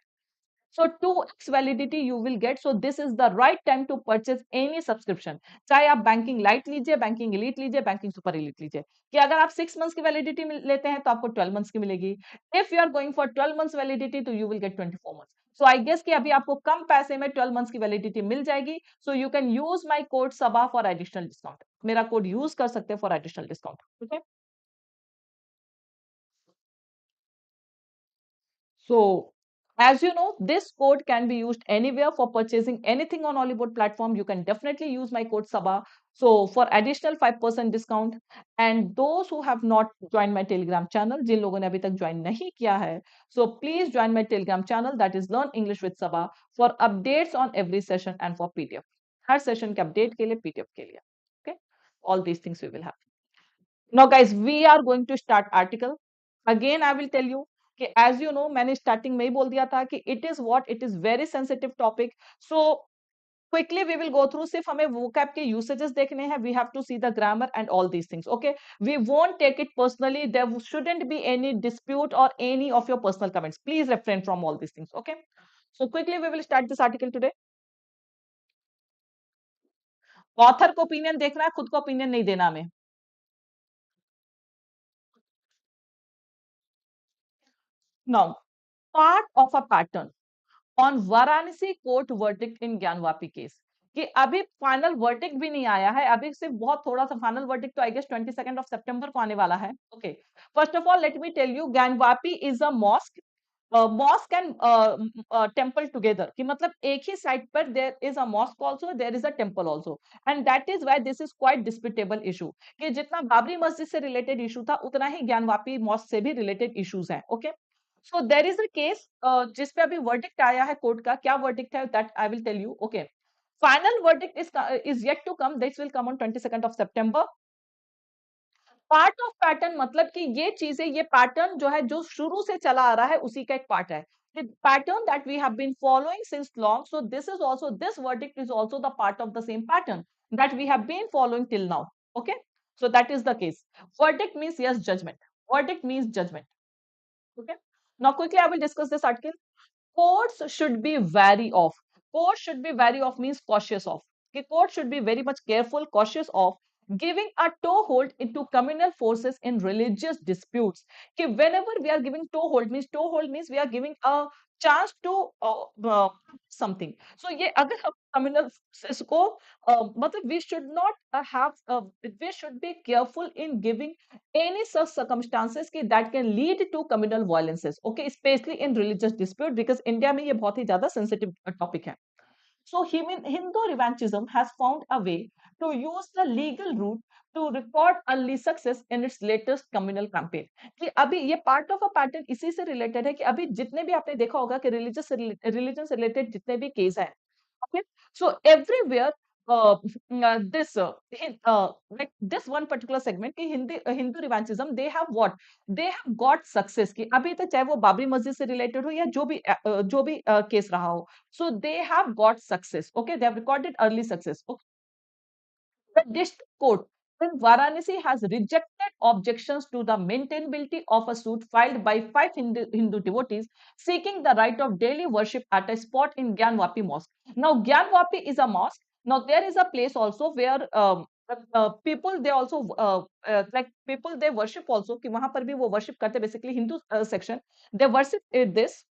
So 2x validity you will get. So this is the right time to purchase any subscription. चाहे आप बैंकिंग लाइट लीजिए, बैंकिंग एलीट लीजिए, बैंकिंग सुपर एलीट लीजिए. कि अगर आप 6 मंथ्स की वैलिडिटी लेते हैं तो आपको 12 मंथ्स की मिलेगी. If you are going for 12 months validity तो you will get 24 months. So I guess कि अभी आपको कम पैसे में 12 मंथ्स की वैलिडिटी मिल जाएगी. So you can use my code Saba for additional discount. मेरा कोड यूज कर सकते हैं for additional discount. Okay, so as you know, this code can be used anywhere for purchasing anything on Oliveboard platform. You can definitely use my code SABA. So for additional 5% discount, and those who have not joined my Telegram channel, जिन लोगों ने अभी तक join नहीं किया है, so please join my Telegram channel, that is Learn English with Saba, for updates on every session and for PDF. Her session के update के लिए, PDF के लिए. Okay, all these things we will have. Now guys, we are going to start article. Again I will tell you कि as you know मैंने starting में ही बोल दिया था कि it is what, it is very sensitive topic. So quickly we will go through. सिर्फ हमें vocab के usages देखने हैं. We have to see the grammar and all these things. Okay, we won't take it personally. There shouldn't be any dispute or any of your personal comments. Please refrain from all these things. Okay, so quickly we will start this article today. Author को opinion देखना है, खुद को opinion नहीं देना हमें. Now, part of a pattern on Varanasi court verdict in Gyanvapi case, कि अभी फाइनल वर्डिक्ट भी नहीं आया है, अभी सिर्फ बहुत थोड़ा सा फाइनल वर्डिक्ट तो आई गेस 22 सितंबर को आने वाला है. Okay, first of all let me tell you, Gyanvapi is a mosque. Mosque and temple together, कि मतलब एक ही साइट पर there is a mosque also, there is a temple also, and that is why this is quite disputable issue, कि जितना बाबरी मस्जिद से related issue था उतना ही ज्ञानवापी मॉस्क से भी रिलेटेड इश्यूज हैं. Okay, so there is a case जिस पे अभी verdict आया है कोर्ट का. क्या verdict है that I will tell you. Okay, final verdict is yet to come. This will come on 22nd of September. Part of pattern मतलब कि ये चीजें, ये पैटर्न जो है जो शुरू से चला आ रहा है उसी का एक पार्ट है. The pattern that we have been following since long, so this is also, this verdict is also the part of the same pattern that we have been following till now. Okay, so that is the case. Verdict means yes, judgment. Verdict means judgment. Okay, now quickly I will discuss this article. Courts should be wary of. Courts should be wary of means cautious of. Okay, courts should be very much careful, cautious of giving a toehold into communal forces in religious disputes. Okay, whenever we are giving toehold means we are giving a chance to something. So ये अगर हम communal forces को मतलब we should not we should be careful in giving any such circumstances कि that can lead to communal violences. Okay, especially in religious dispute, because India में ये बहुत ही ज़्यादा sensitive topic है. So Hindu revanchism has found a way to use the legal route to record early success in its latest communal campaign. कि अभी ये part of a pattern इसी से related है कि अभी जितने भी आपने देखा होगा कि religion से related जितने भी case हैं, okay, so everywhere this like this one particular segment की Hindu revanchism, they have what, they have got success की अभी तक, चाहे वो बाबरी मस्जिद से related हो या जो भी case रहा हो, so they have got success. Okay, they have recorded early success. Okay. The district court in Varanasi has rejected objections to the maintainability of a suit filed by 5 Hindu devotees seeking the right of daily worship at a spot in Gyanvapi Mosque. Now, Gyanvapi is a mosque. Now, there is a place also where people they also like people they worship also, कि वहां पर भी वो worship करते, basically Hindu section they worship this.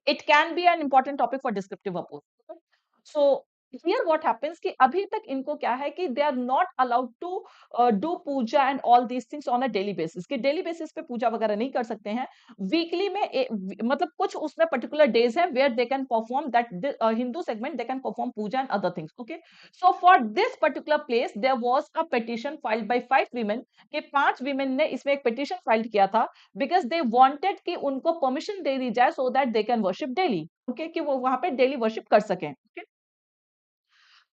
It can be an important topic for descriptive purpose. Okay? So here what happens कि अभी तक इनको क्या है कि they are not allowed to do puja and all these things on a daily basis, कि daily basis पे पूजा वगैरह नहीं कर सकते हैं. Weekly में मतलब कुछ उसमें particular days है where they can perform that Hindu segment, they can perform puja and other things. Okay, so for this particular place there was a petition filed by 5 women, कि 5 women ने इसमें एक petition filed किया था because they wanted कि उनको permission दे दी जाए so that they can worship daily. Okay, कि वो वहां पे daily worship कर सकें. Okay?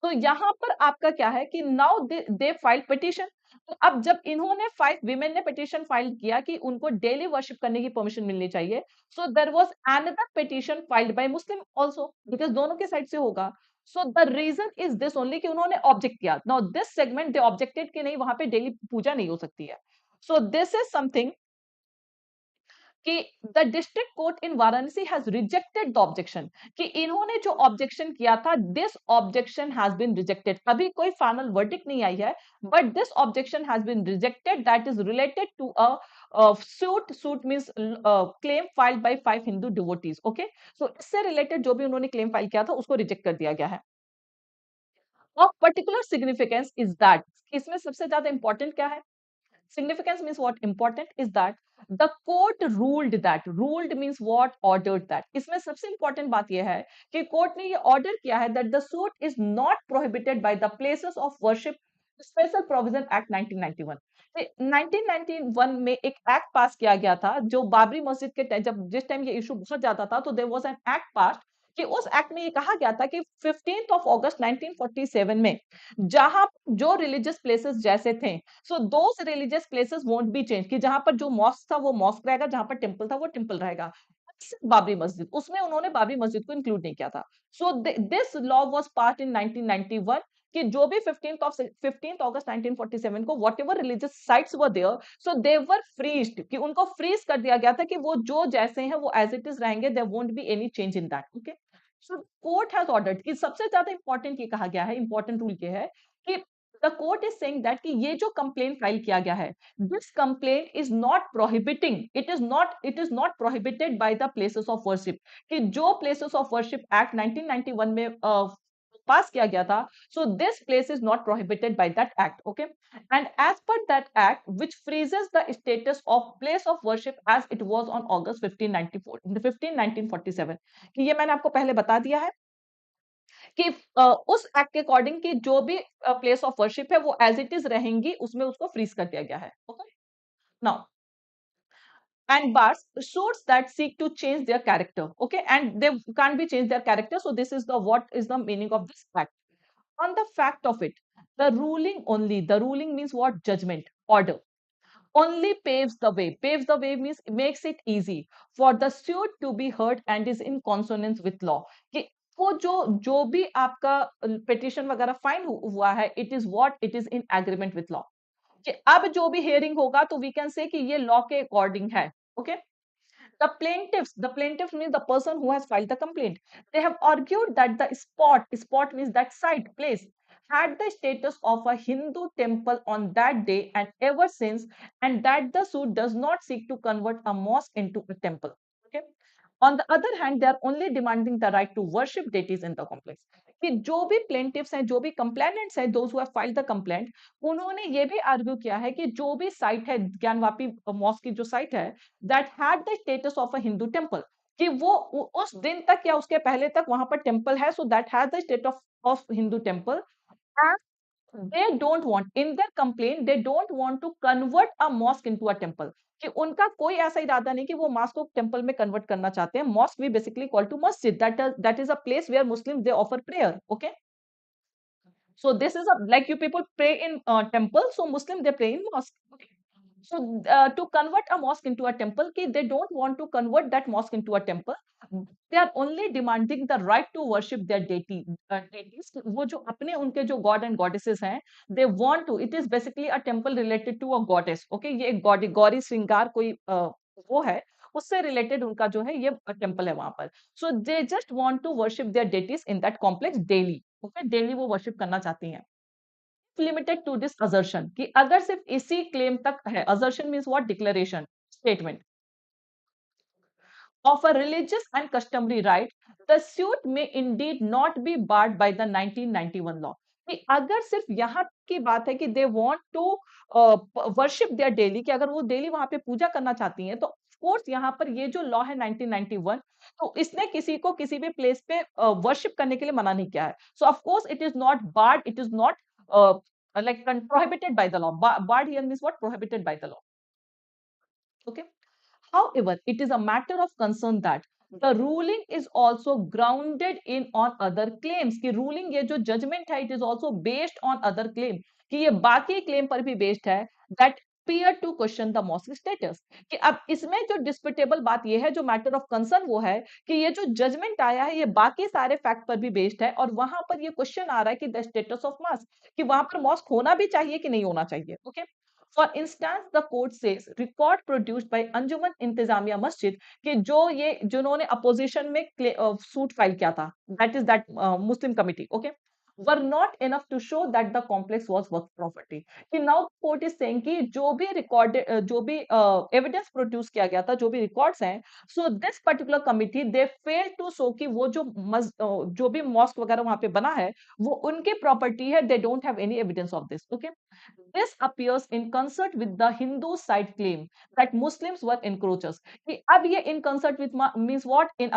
तो यहाँ पर आपका क्या है कि नाउ दे फाइल पिटीशन. तो अब जब इन्होंने 5 विमेन ने पिटीशन फाइल किया कि उनको डेली वर्शिप करने की परमिशन मिलनी चाहिए, so there was another petition filed by Muslim also, because दोनों के साइड से होगा. So the reason is this only कि उन्होंने ऑब्जेक्ट किया. Now this segment they objected कि नहीं, वहां पे डेली पूजा नहीं हो सकती है. सो दिस इज समथिंग कि the district court in Varanasi has rejected the objection, कि इन्होंने जो ऑब्जेक्शन किया था, this objection has been rejected. अभी कोई फाइनल वर्डिक्ट नहीं आई है, but this objection has been rejected that is related to a suit means claim filed by 5 Hindu devotees. Okay, so इससे रिलेटेड जो भी उन्होंने क्लेम फाइल किया था उसको रिजेक्ट कर दिया गया है. Of particular significance is that, इसमें सबसे ज्यादा इंपॉर्टेंट क्या है? Significance means what? Important is that the court ruled that. Ruled means what? Ordered that. इसमें सबसे important बात यह है कि कोर्ट ने ये ऑर्डर किया है that the suit is not prohibited by the places of worship special provision act 1991. 1991 में एक एक्ट पास किया गया था जो बाबरी मस्जिद के जब जिस टाइम ये इशू बहुत ज्यादा था, तो there was an act pass कि उस एक्ट में ये कहा गया था कि 15 अगस्त 1947 में जहां जो रिलीजियस प्लेसेस जैसे थे, so those religious places won't be change, कि जहां पर जो मॉस्क था वो मॉस्क रहेगा, जहां पर टेम्पल था वो टेम्पल रहेगा। बाबरी मस्जिद, उसमें उन्होंने बाबरी मस्जिद को इंक्लूड नहीं किया था। So this law was pass in 1991 कि जो भी 15 अगस्त 1947 को whatever religious sites were there, so they were freezed, कि उनको फ्रीज कर दिया गया था कि वो जो जैसे हैं वो एज इट इज रहेंगे, there won't be any change in that. Okay, so court has ordered कि सबसे ज्यादा इंपॉर्टेंट ये कहा गया है, इंपॉर्टेंट रूल ये है कि the court is saying that कि ये जो कंप्लेंट फाइल किया गया है, this complaint is not prohibiting, it is not prohibited by the places of worship, कि जो places of worship act 1991 में पास किया गया था, so this place is not prohibited by that act, okay, and as per that act which freezes the status of place of worship as it was on August 1947, कि ये मैंने आपको पहले बता दिया है कि उस एक्ट के अकॉर्डिंग कि जो भी प्लेस ऑफ वर्शिप है वो एज इट इज रहेंगी, उसमें उसको फ्रीज कर दिया गया है। Okay, now and bars suits that seek to change their character, okay, and they can't be changed their character, so this is the what is the meaning of this fact. On the fact of it, the ruling only, the ruling means what? Judgment, order, only paves the way. Paves the way means makes it easy for the suit to be heard and is in consonance with law, कि वो जो भी आपका petition वगैरह fine हुआ है, it is what, it is in agreement with law, कि अब जो भी हियरिंग होगा तो वी कैन से कि ये लॉ के अकॉर्डिंग है। Okay, the plaintiff means the person who has filed the complaint. They have argued that the spot means that site, place, had the status of a Hindu temple on that day and ever since, and that the suit does not seek to convert a mosque into a temple. Okay. On the other hand, they are only demanding the right to worship deities in the complex. कि जो भी प्लेंटिव्स हैं, जो भी complainants हैं, those who have filed the complaint, उन्होंने ये भी आर्ग्यू किया है कि जो भी साइट है, ज्ञानवापी मॉस्क की जो साइट है, that had the status of a Hindu temple, कि वो उस दिन तक या उसके पहले तक वहां पर टेम्पल है, so that has the state of Hindu temple, they don't want, in their complaint they don't want to convert a mosque into a temple, कि उनका कोई ऐसा इरादा नहीं कि वो मॉस्क को टेम्पल में कन्वर्ट करना चाहते हैं। Mosque we basically call to masjid, that is a place where Muslims they offer prayer. Okay, so this is a, like you people pray in temple, so Muslim they pray in mosque. Okay, so to convert a mosque into a temple, कि they don't want to convert that mosque into a temple, they are only demanding the right to worship their deities, वो जो अपने उनके जो god and goddesses हैं, they want to, it is basically a temple related to a goddess. Okay, ये एक गौरी श्रृंगार कोई वो है, उससे रिलेटेड उनका जो है ये टेम्पल है वहां पर, so they just want to worship their deities in that complex daily. Okay, daily वो वर्शिप करना चाहती हैं। लिमिटेड टू दिस असर्शन, कि अगर सिर्फ इसी क्लेम तक है, assertion means what, declaration, statement of a religious and customary right, the suit may indeed not be barred by the 1991 law, कि अगर सिर्फ यहाँ की बात है कि they want to worship there daily, कि अगर वो डेली वहां पे पूजा करना चाहती हैं, तो ऑफ कोर्स यहाँ पर ये जो लॉ है 1991, तो इसने किसी को किसी भी प्लेस पे वर्शिप करने के लिए मना नहीं किया है। So of course it is not barred, it is not like prohibited by the law. Barred here means what? Prohibited by the law. Okay. However, it is a matter of concern that the ruling is also grounded in on other claims, कि ruling ये जो judgment है, it is also based on other claim, कि ये बाकी claim पर भी based है, that appear to question the mosque status, कि अब इसमें जो disputable बात ये है, जो matter of concern वो है कि ये जो judgment आया है ये बाकी सारे fact पर भी based है, और वहां पर ये question आ रहा है कि the status of mosque, कि वहां पर mosque होना भी चाहिए कि नहीं होना चाहिए। Okay, for instance the court says record produced by Anjuman Intezamia Masjid, कि जो ये जिन्होंने अपोजिशन में सूट फाइल किया था, that is that Muslim committee, okay, were not enough to show that the complex was work property, कि now court is saying कि जो भी recorded जो भी evidence produce किया गया था, जो भी records हैं, so this particular committee they failed to show कि वो जो भी mosque वगैरह वहां पे बना है वो उनके property है, they don't have any evidence of this. Okay, this appears in concert with the Hindu side claim that Muslims were encroachers, कि अब ये in concert with means what, in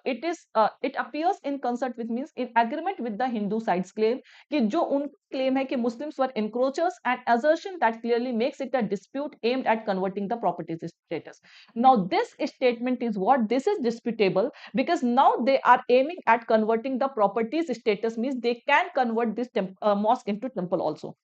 it appears in concert with means in agreement with the Hindu side sides claim कि जो उनका claim है कि Muslims were encroachers, and assertion that clearly makes it a dispute aimed at converting the property status. Now this statement is what this is disputable because now they are aiming at converting the properties status, means they can convert this mosque into temple also.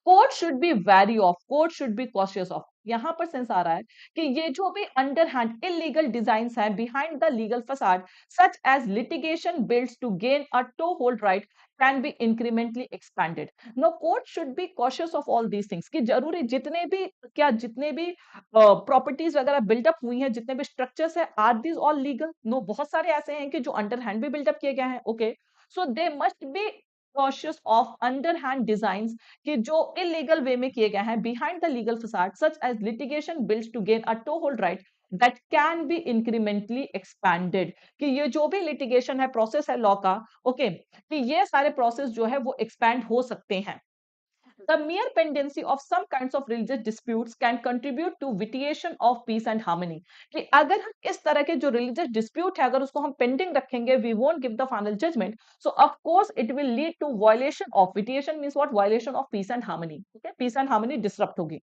Court should be very of, court should be cautious of. यहां पर sense आ रहा है कि ये जो भी underhand illegal design है behind the legal facade such as litigation builds to gain a toe hold right can be incrementally expanded. No, court should be cautious of all these things कि जरूरी जितने भी क्या जितने भी प्रॉपर्टीज वगैरह buildup हुई हैं, जितने भी स्ट्रक्चर्स है, are these all legal? No, बहुत सारे ऐसे हैं कि जो अंडरहैंड भी बिल्डअप किए गए हैं। Okay, so they must be cautious of underhand designs कि जो illegal way में किए गए हैं behind the legal facade such as litigation built to gain a toehold right that can be incrementally expanded। कि ये जो भी litigation है, process है law का, okay, कि ये सारे process जो है वो expand हो सकते हैं। The mere pendency of some kinds of religious disputes can contribute to vitiation of peace and harmony। कि अगर हम इस तरह के जो religious dispute है, अगर उसको हम pending रखेंगे, we won't give the final judgment, so of course it will lead to violation of, vitiation means what? Violation of peace and harmony। okay, peace and harmony disrupt होगी।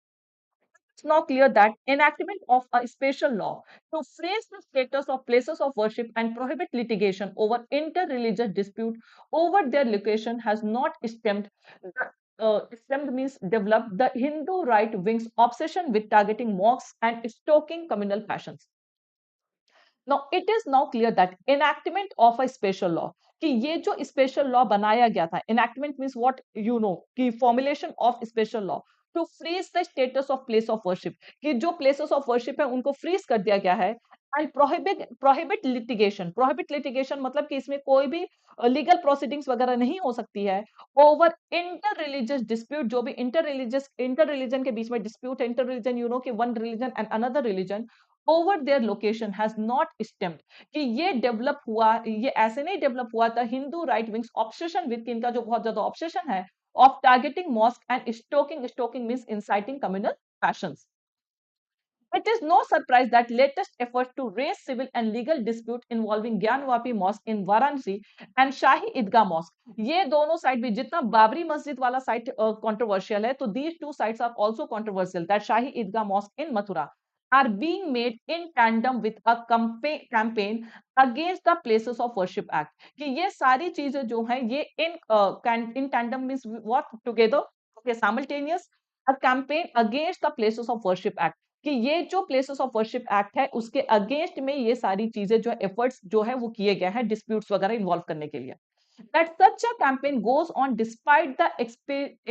It's now clear that enactment of a special law to phrase the status of places of worship and prohibit litigation over inter-religious dispute over their location has not stemmed stemmed means developed the Hindu right wing's obsession with targeting mosques and stoking communal passions। Now it is now clear that enactment of a special law कि ये जो special law बनाया गया था, enactment means what you know कि formulation of special law to freeze the status of place of worship कि जो places of worship है उनको freeze कर दिया गया है and prohibit litigation मतलब कि इसमें कोई भी लीगल प्रोसीडिंग्स वगैरह नहीं हो सकती है ओवर इंटर रिलीजियस डिस्प्यूट। जो भी इंटर रिलीजन के बीच में डिस्प्यूट है, इंटर रिलीजन यू नो कि one religion and another religion over their location has not stemmed कि ये डेवलप हुआ, ये ऐसे नहीं डेवलप हुआ था Hindu right wings obsession with, इनका जो बहुत ज्यादा ऑब्सेशन है of targeting mosque and stocking means inciting communal patience. It is no surprise that latest efforts to raise civil and legal dispute involving Gyanwapi Mosque in Varanasi and Shahi Idgah Mosque, ये दोनों side भी, जितना बाबरी मस्जिद वाला site controversial है, तो these two sites are also controversial, that Shahi Idgah Mosque in Mathura are being made in tandem with a campaign against the Places of Worship Act। कि ये सारी चीजें जो हैं ये in tandem means what? Together, okay, simultaneous, a campaign against the Places of Worship Act कि ये जो प्लेसेस ऑफ वर्शिप एक्ट है उसके अगेंस्ट में ये सारी चीजें जो एफर्ट्स जो है वो किए गए हैं डिस्प्यूट्स वगैरह इन्वॉल्व करने के लिए। That such a campaign goes on despite the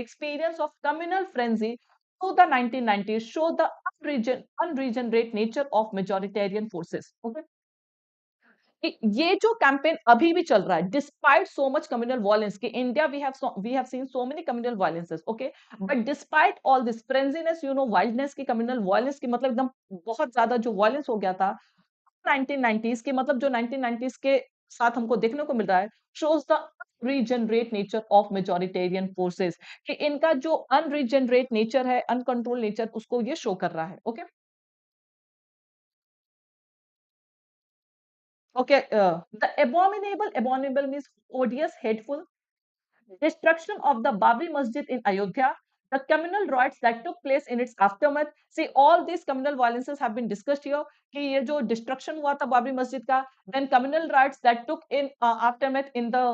experience of communal frenzy through the 1990s show the unregenerate nature of majoritarian forces। Okay? ये जो कैंपेन अभी भी चल रहा है despite so much communal violence कि India we have seen so many communal violences, okay, but despite all this frenziness you know wildness की, communal violence की मतलब एकदम बहुत ज्यादा जो वायलेंस हो गया था 1990s की, मतलब जो 1990s के साथ हमको देखने को मिल रहा है shows the regenerate nature of majoritarian forces कि इनका जो अनरीजनरेट नेचर है, अनकंट्रोल नेचर, उसको ये शो कर रहा है। Okay Okay, the abominable means odious, hateful destruction of the Babri Masjid in Ayodhya, the communal riots that took place in its aftermath. See, all these communal violences have been discussed here. कि ये जो destruction हुआ था बाबरी मस्जिद का, then communal riots that took in aftermath in the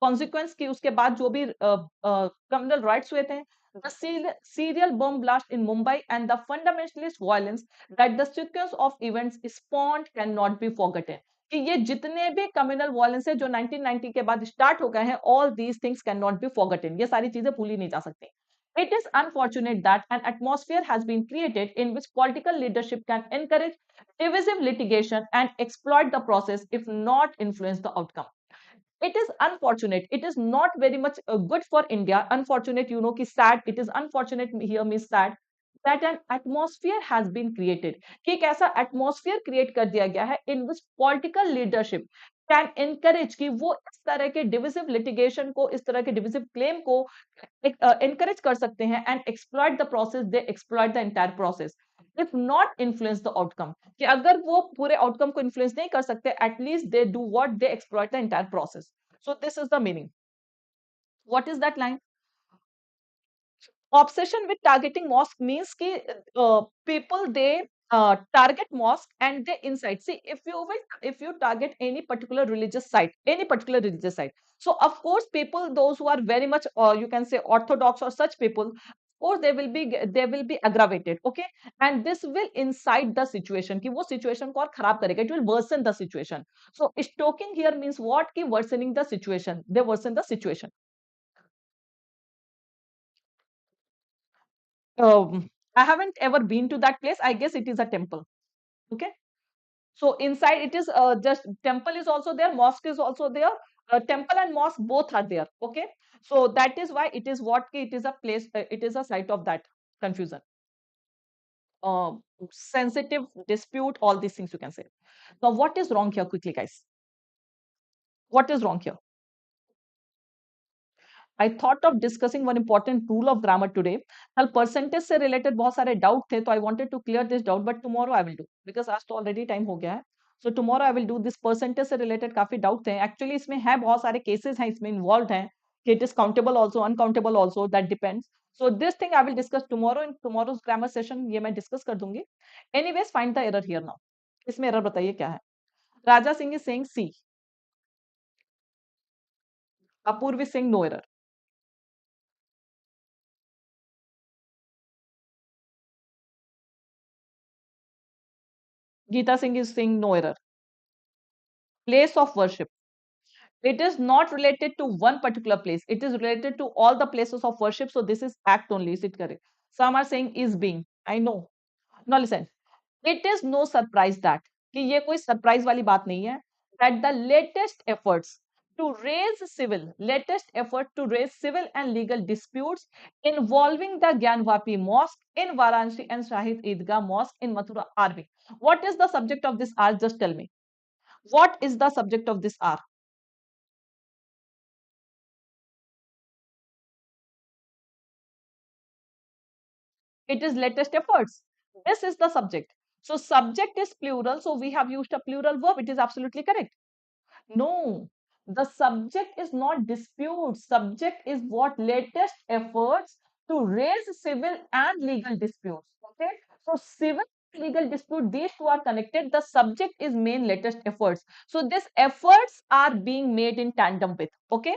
consequence कि उसके बाद जो भी communal riots हुए थे, the serial bomb blast in Mumbai and the fundamentalist violence that the sequence of events spawned cannot be forgotten। कि ये जितने भी कम्युनल वायलेंस है जो 1990 के बाद स्टार्ट हो गए हैं, all these things can not be forgotten, ये सारी चीजें भूली नहीं जा सकती। It is unfortunate that an atmosphere has been created in which political leadership can encourage divisive litigation and exploit the process if not influence the outcome। It is unfortunate, it is not very much good for India, unfortunate you know कि sad, it is unfortunate here means sad that an atmosphere has been created कि एक ऐसा atmosphere create कर दिया गया है in which political leadership can encourage कि वो इस तरह के divisive litigation को, इस तरह के divisive claim को encourage कर सकते हैं and exploit the process, they exploit the entire process if not influence the outcome। कि अगर वो पूरे outcome को influence नहीं कर सकते, at least they do what, they exploit the entire process। So this is the meaning. What is that line? Obsession with targeting mosque means ki people they target mosque and they incite. See, if you target any particular religious site, any particular religious site, so of course people those who are very much you can say orthodox or such people, of course they will be aggravated, okay, and this will incite the situation कि वो situation को और खराब करेगा. It will worsen the situation. So stoking here means what? कि worsening the situation. They worsen the situation. I haven't ever been to that place. I guess it is a temple. Okay. So inside it is just temple is also there, mosque is also there. Temple and mosque both are there. Okay. So that is why it is what it is a place. It is a site of that confusion. Uh, Sensitive dispute. All these things you can say. Now, what is wrong here? Quickly, guys. What is wrong here? I thought of discussing one important rule of grammar today. कल percentage से related बहुत सारे doubt थे, तो I wanted to clear this doubt, but tomorrow I will do because आज तो already time हो गया है. So tomorrow I will do this percentage से related काफी doubt थे. Actually इसमें है बहुत सारे cases हैं इसमें involved हैं. It is countable also, uncountable also. That depends. So this thing I will discuss tomorrow in tomorrow's grammar session. ये मैं discuss कर दूंगी. Anyways, find the error here now. इसमें error बताइए क्या है? Raja Singh is saying C. Apurvi is saying no error. Geeta Singh is saying no error. Place of worship. It is not related to one particular place. It is related to all the places of worship. So this is act only. Is it correct? Some are saying is being. I know. Now listen. It is no surprise that कि ये कोई surprise वाली बात नहीं है that the latest effort to raise civil and legal disputes involving the Gyanvapi Mosque in Varanasi and Shahid Idgah Mosque in Mathura are being. What is the subject of this R? Just tell me. What is the subject of this R? It is latest efforts. This is the subject. So subject is plural. So we have used a plural verb. It is absolutely correct. No, the subject is not dispute. Subject is what latest efforts to raise civil and legal disputes. Okay. So civil and legal dispute, these two are connected. The subject is main latest efforts. So these efforts are being made in tandem with. Okay.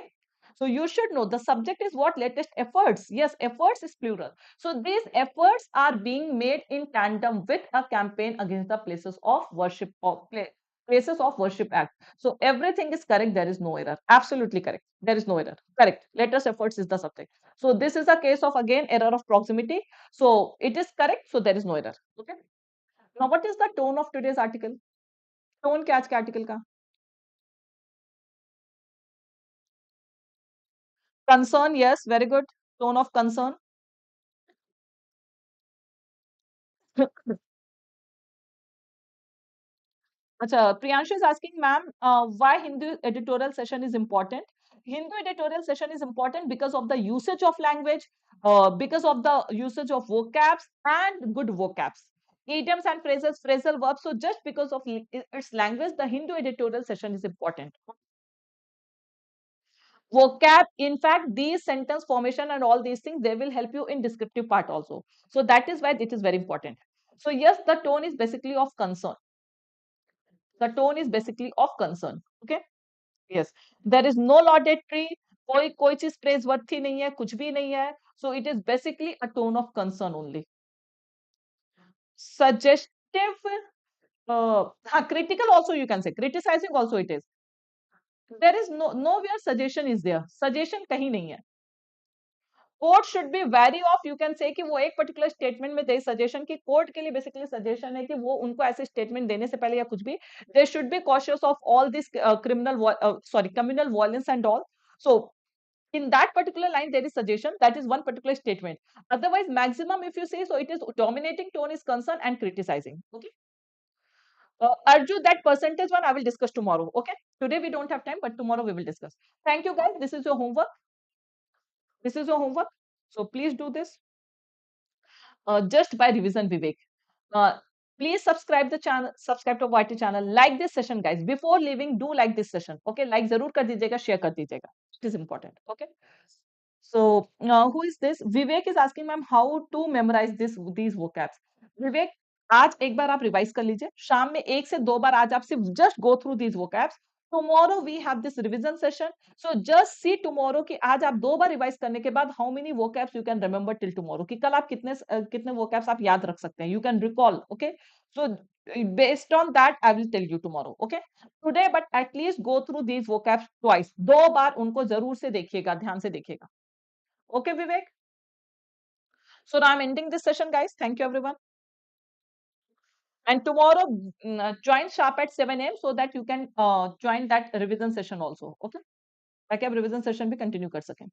So you should know the subject is what latest efforts. Yes, efforts is plural. So these efforts are being made in tandem with a campaign against the places of worship of places of worship act. So everything is correct. There is no error. Absolutely correct. There is no error. Correct. Latest efforts is the subject. So this is a case of again error of proximity. So it is correct. So there is no error. Okay. Now what is the tone of today's article? Tone क्या आज के article का? Concern, yes, very good. Tone of concern. Acha, Priyanshu is asking, ma'am, why Hindu editorial session is important? Hindu editorial session is important because of the usage of language, because of the usage of vocabs and good vocabs, idioms and phrases, phrasal verbs. So just because of its language, the Hindu editorial session is important. Vocab, in fact, these sentence formation and all these things, they will help you in descriptive part also. So that is why it is very important. So yes, the tone is basically of concern. The tone is basically of concern. Okay. Yes, there is no laudatory, कोई चीज praiseworthy नहीं है, कुछ भी नहीं है. So it is basically a tone of concern only. Suggestive, critical also you can say, criticizing also it is. There is nowhere suggestion is there. Suggestion कहीं नहीं है. Court should be very of you can say कि वो एक particular statement में दे suggestion कि court के लिए बेसिकली सजेशन है कि वो उनको ऐसे स्टेटमेंट देने से पहले या कुछ भी they should be cautious of all this communal violence and all. So in that particular line there is suggestion, that is one particular statement. Otherwise maximum if you say, so it is dominating tone is concern and criticizing. Okay. Arju, that percentage one I will discuss tomorrow. Okay, today we don't have time but tomorrow we will discuss. Thank you guys, this is your homework. This is your homework, so please do this just by revision, Vivek. Uh, Please subscribe the channel, subscribe to YT channel. Like this session, guys. Before leaving, do like this session. Okay, like जरूर कर दीजिएगा, share कर दीजिएगा. It is important. Okay. So, who is this? Vivek is asking, ma'am, how to memorize these vocabs. Vivek, आज एक बार आप revise कर लीजिए. शाम में 1 से 2 बार आज आप सिर्फ just go through these vocabs. Tomorrow we have this revision session. So just see tomorrow कि आज आप 2 बार रिवाइज करने के बाद how many vocabs you can remember till tomorrow. कि कल आप कितने vocabs आप याद रख सकते हैं. You can recall. Okay. So based on that, I will tell you tomorrow. Okay. Today, but at least go through these vocabs twice. 2 बार उनको जरूर से देखिएगा, ध्यान से देखिएगा. Okay, Vivek? So now I'm ending this session, guys. Thank you, everyone. And tomorrow, join sharp at 7 a.m. so that you can join that revision session also. Okay? ताकि आप revision session भी continue कर सकें.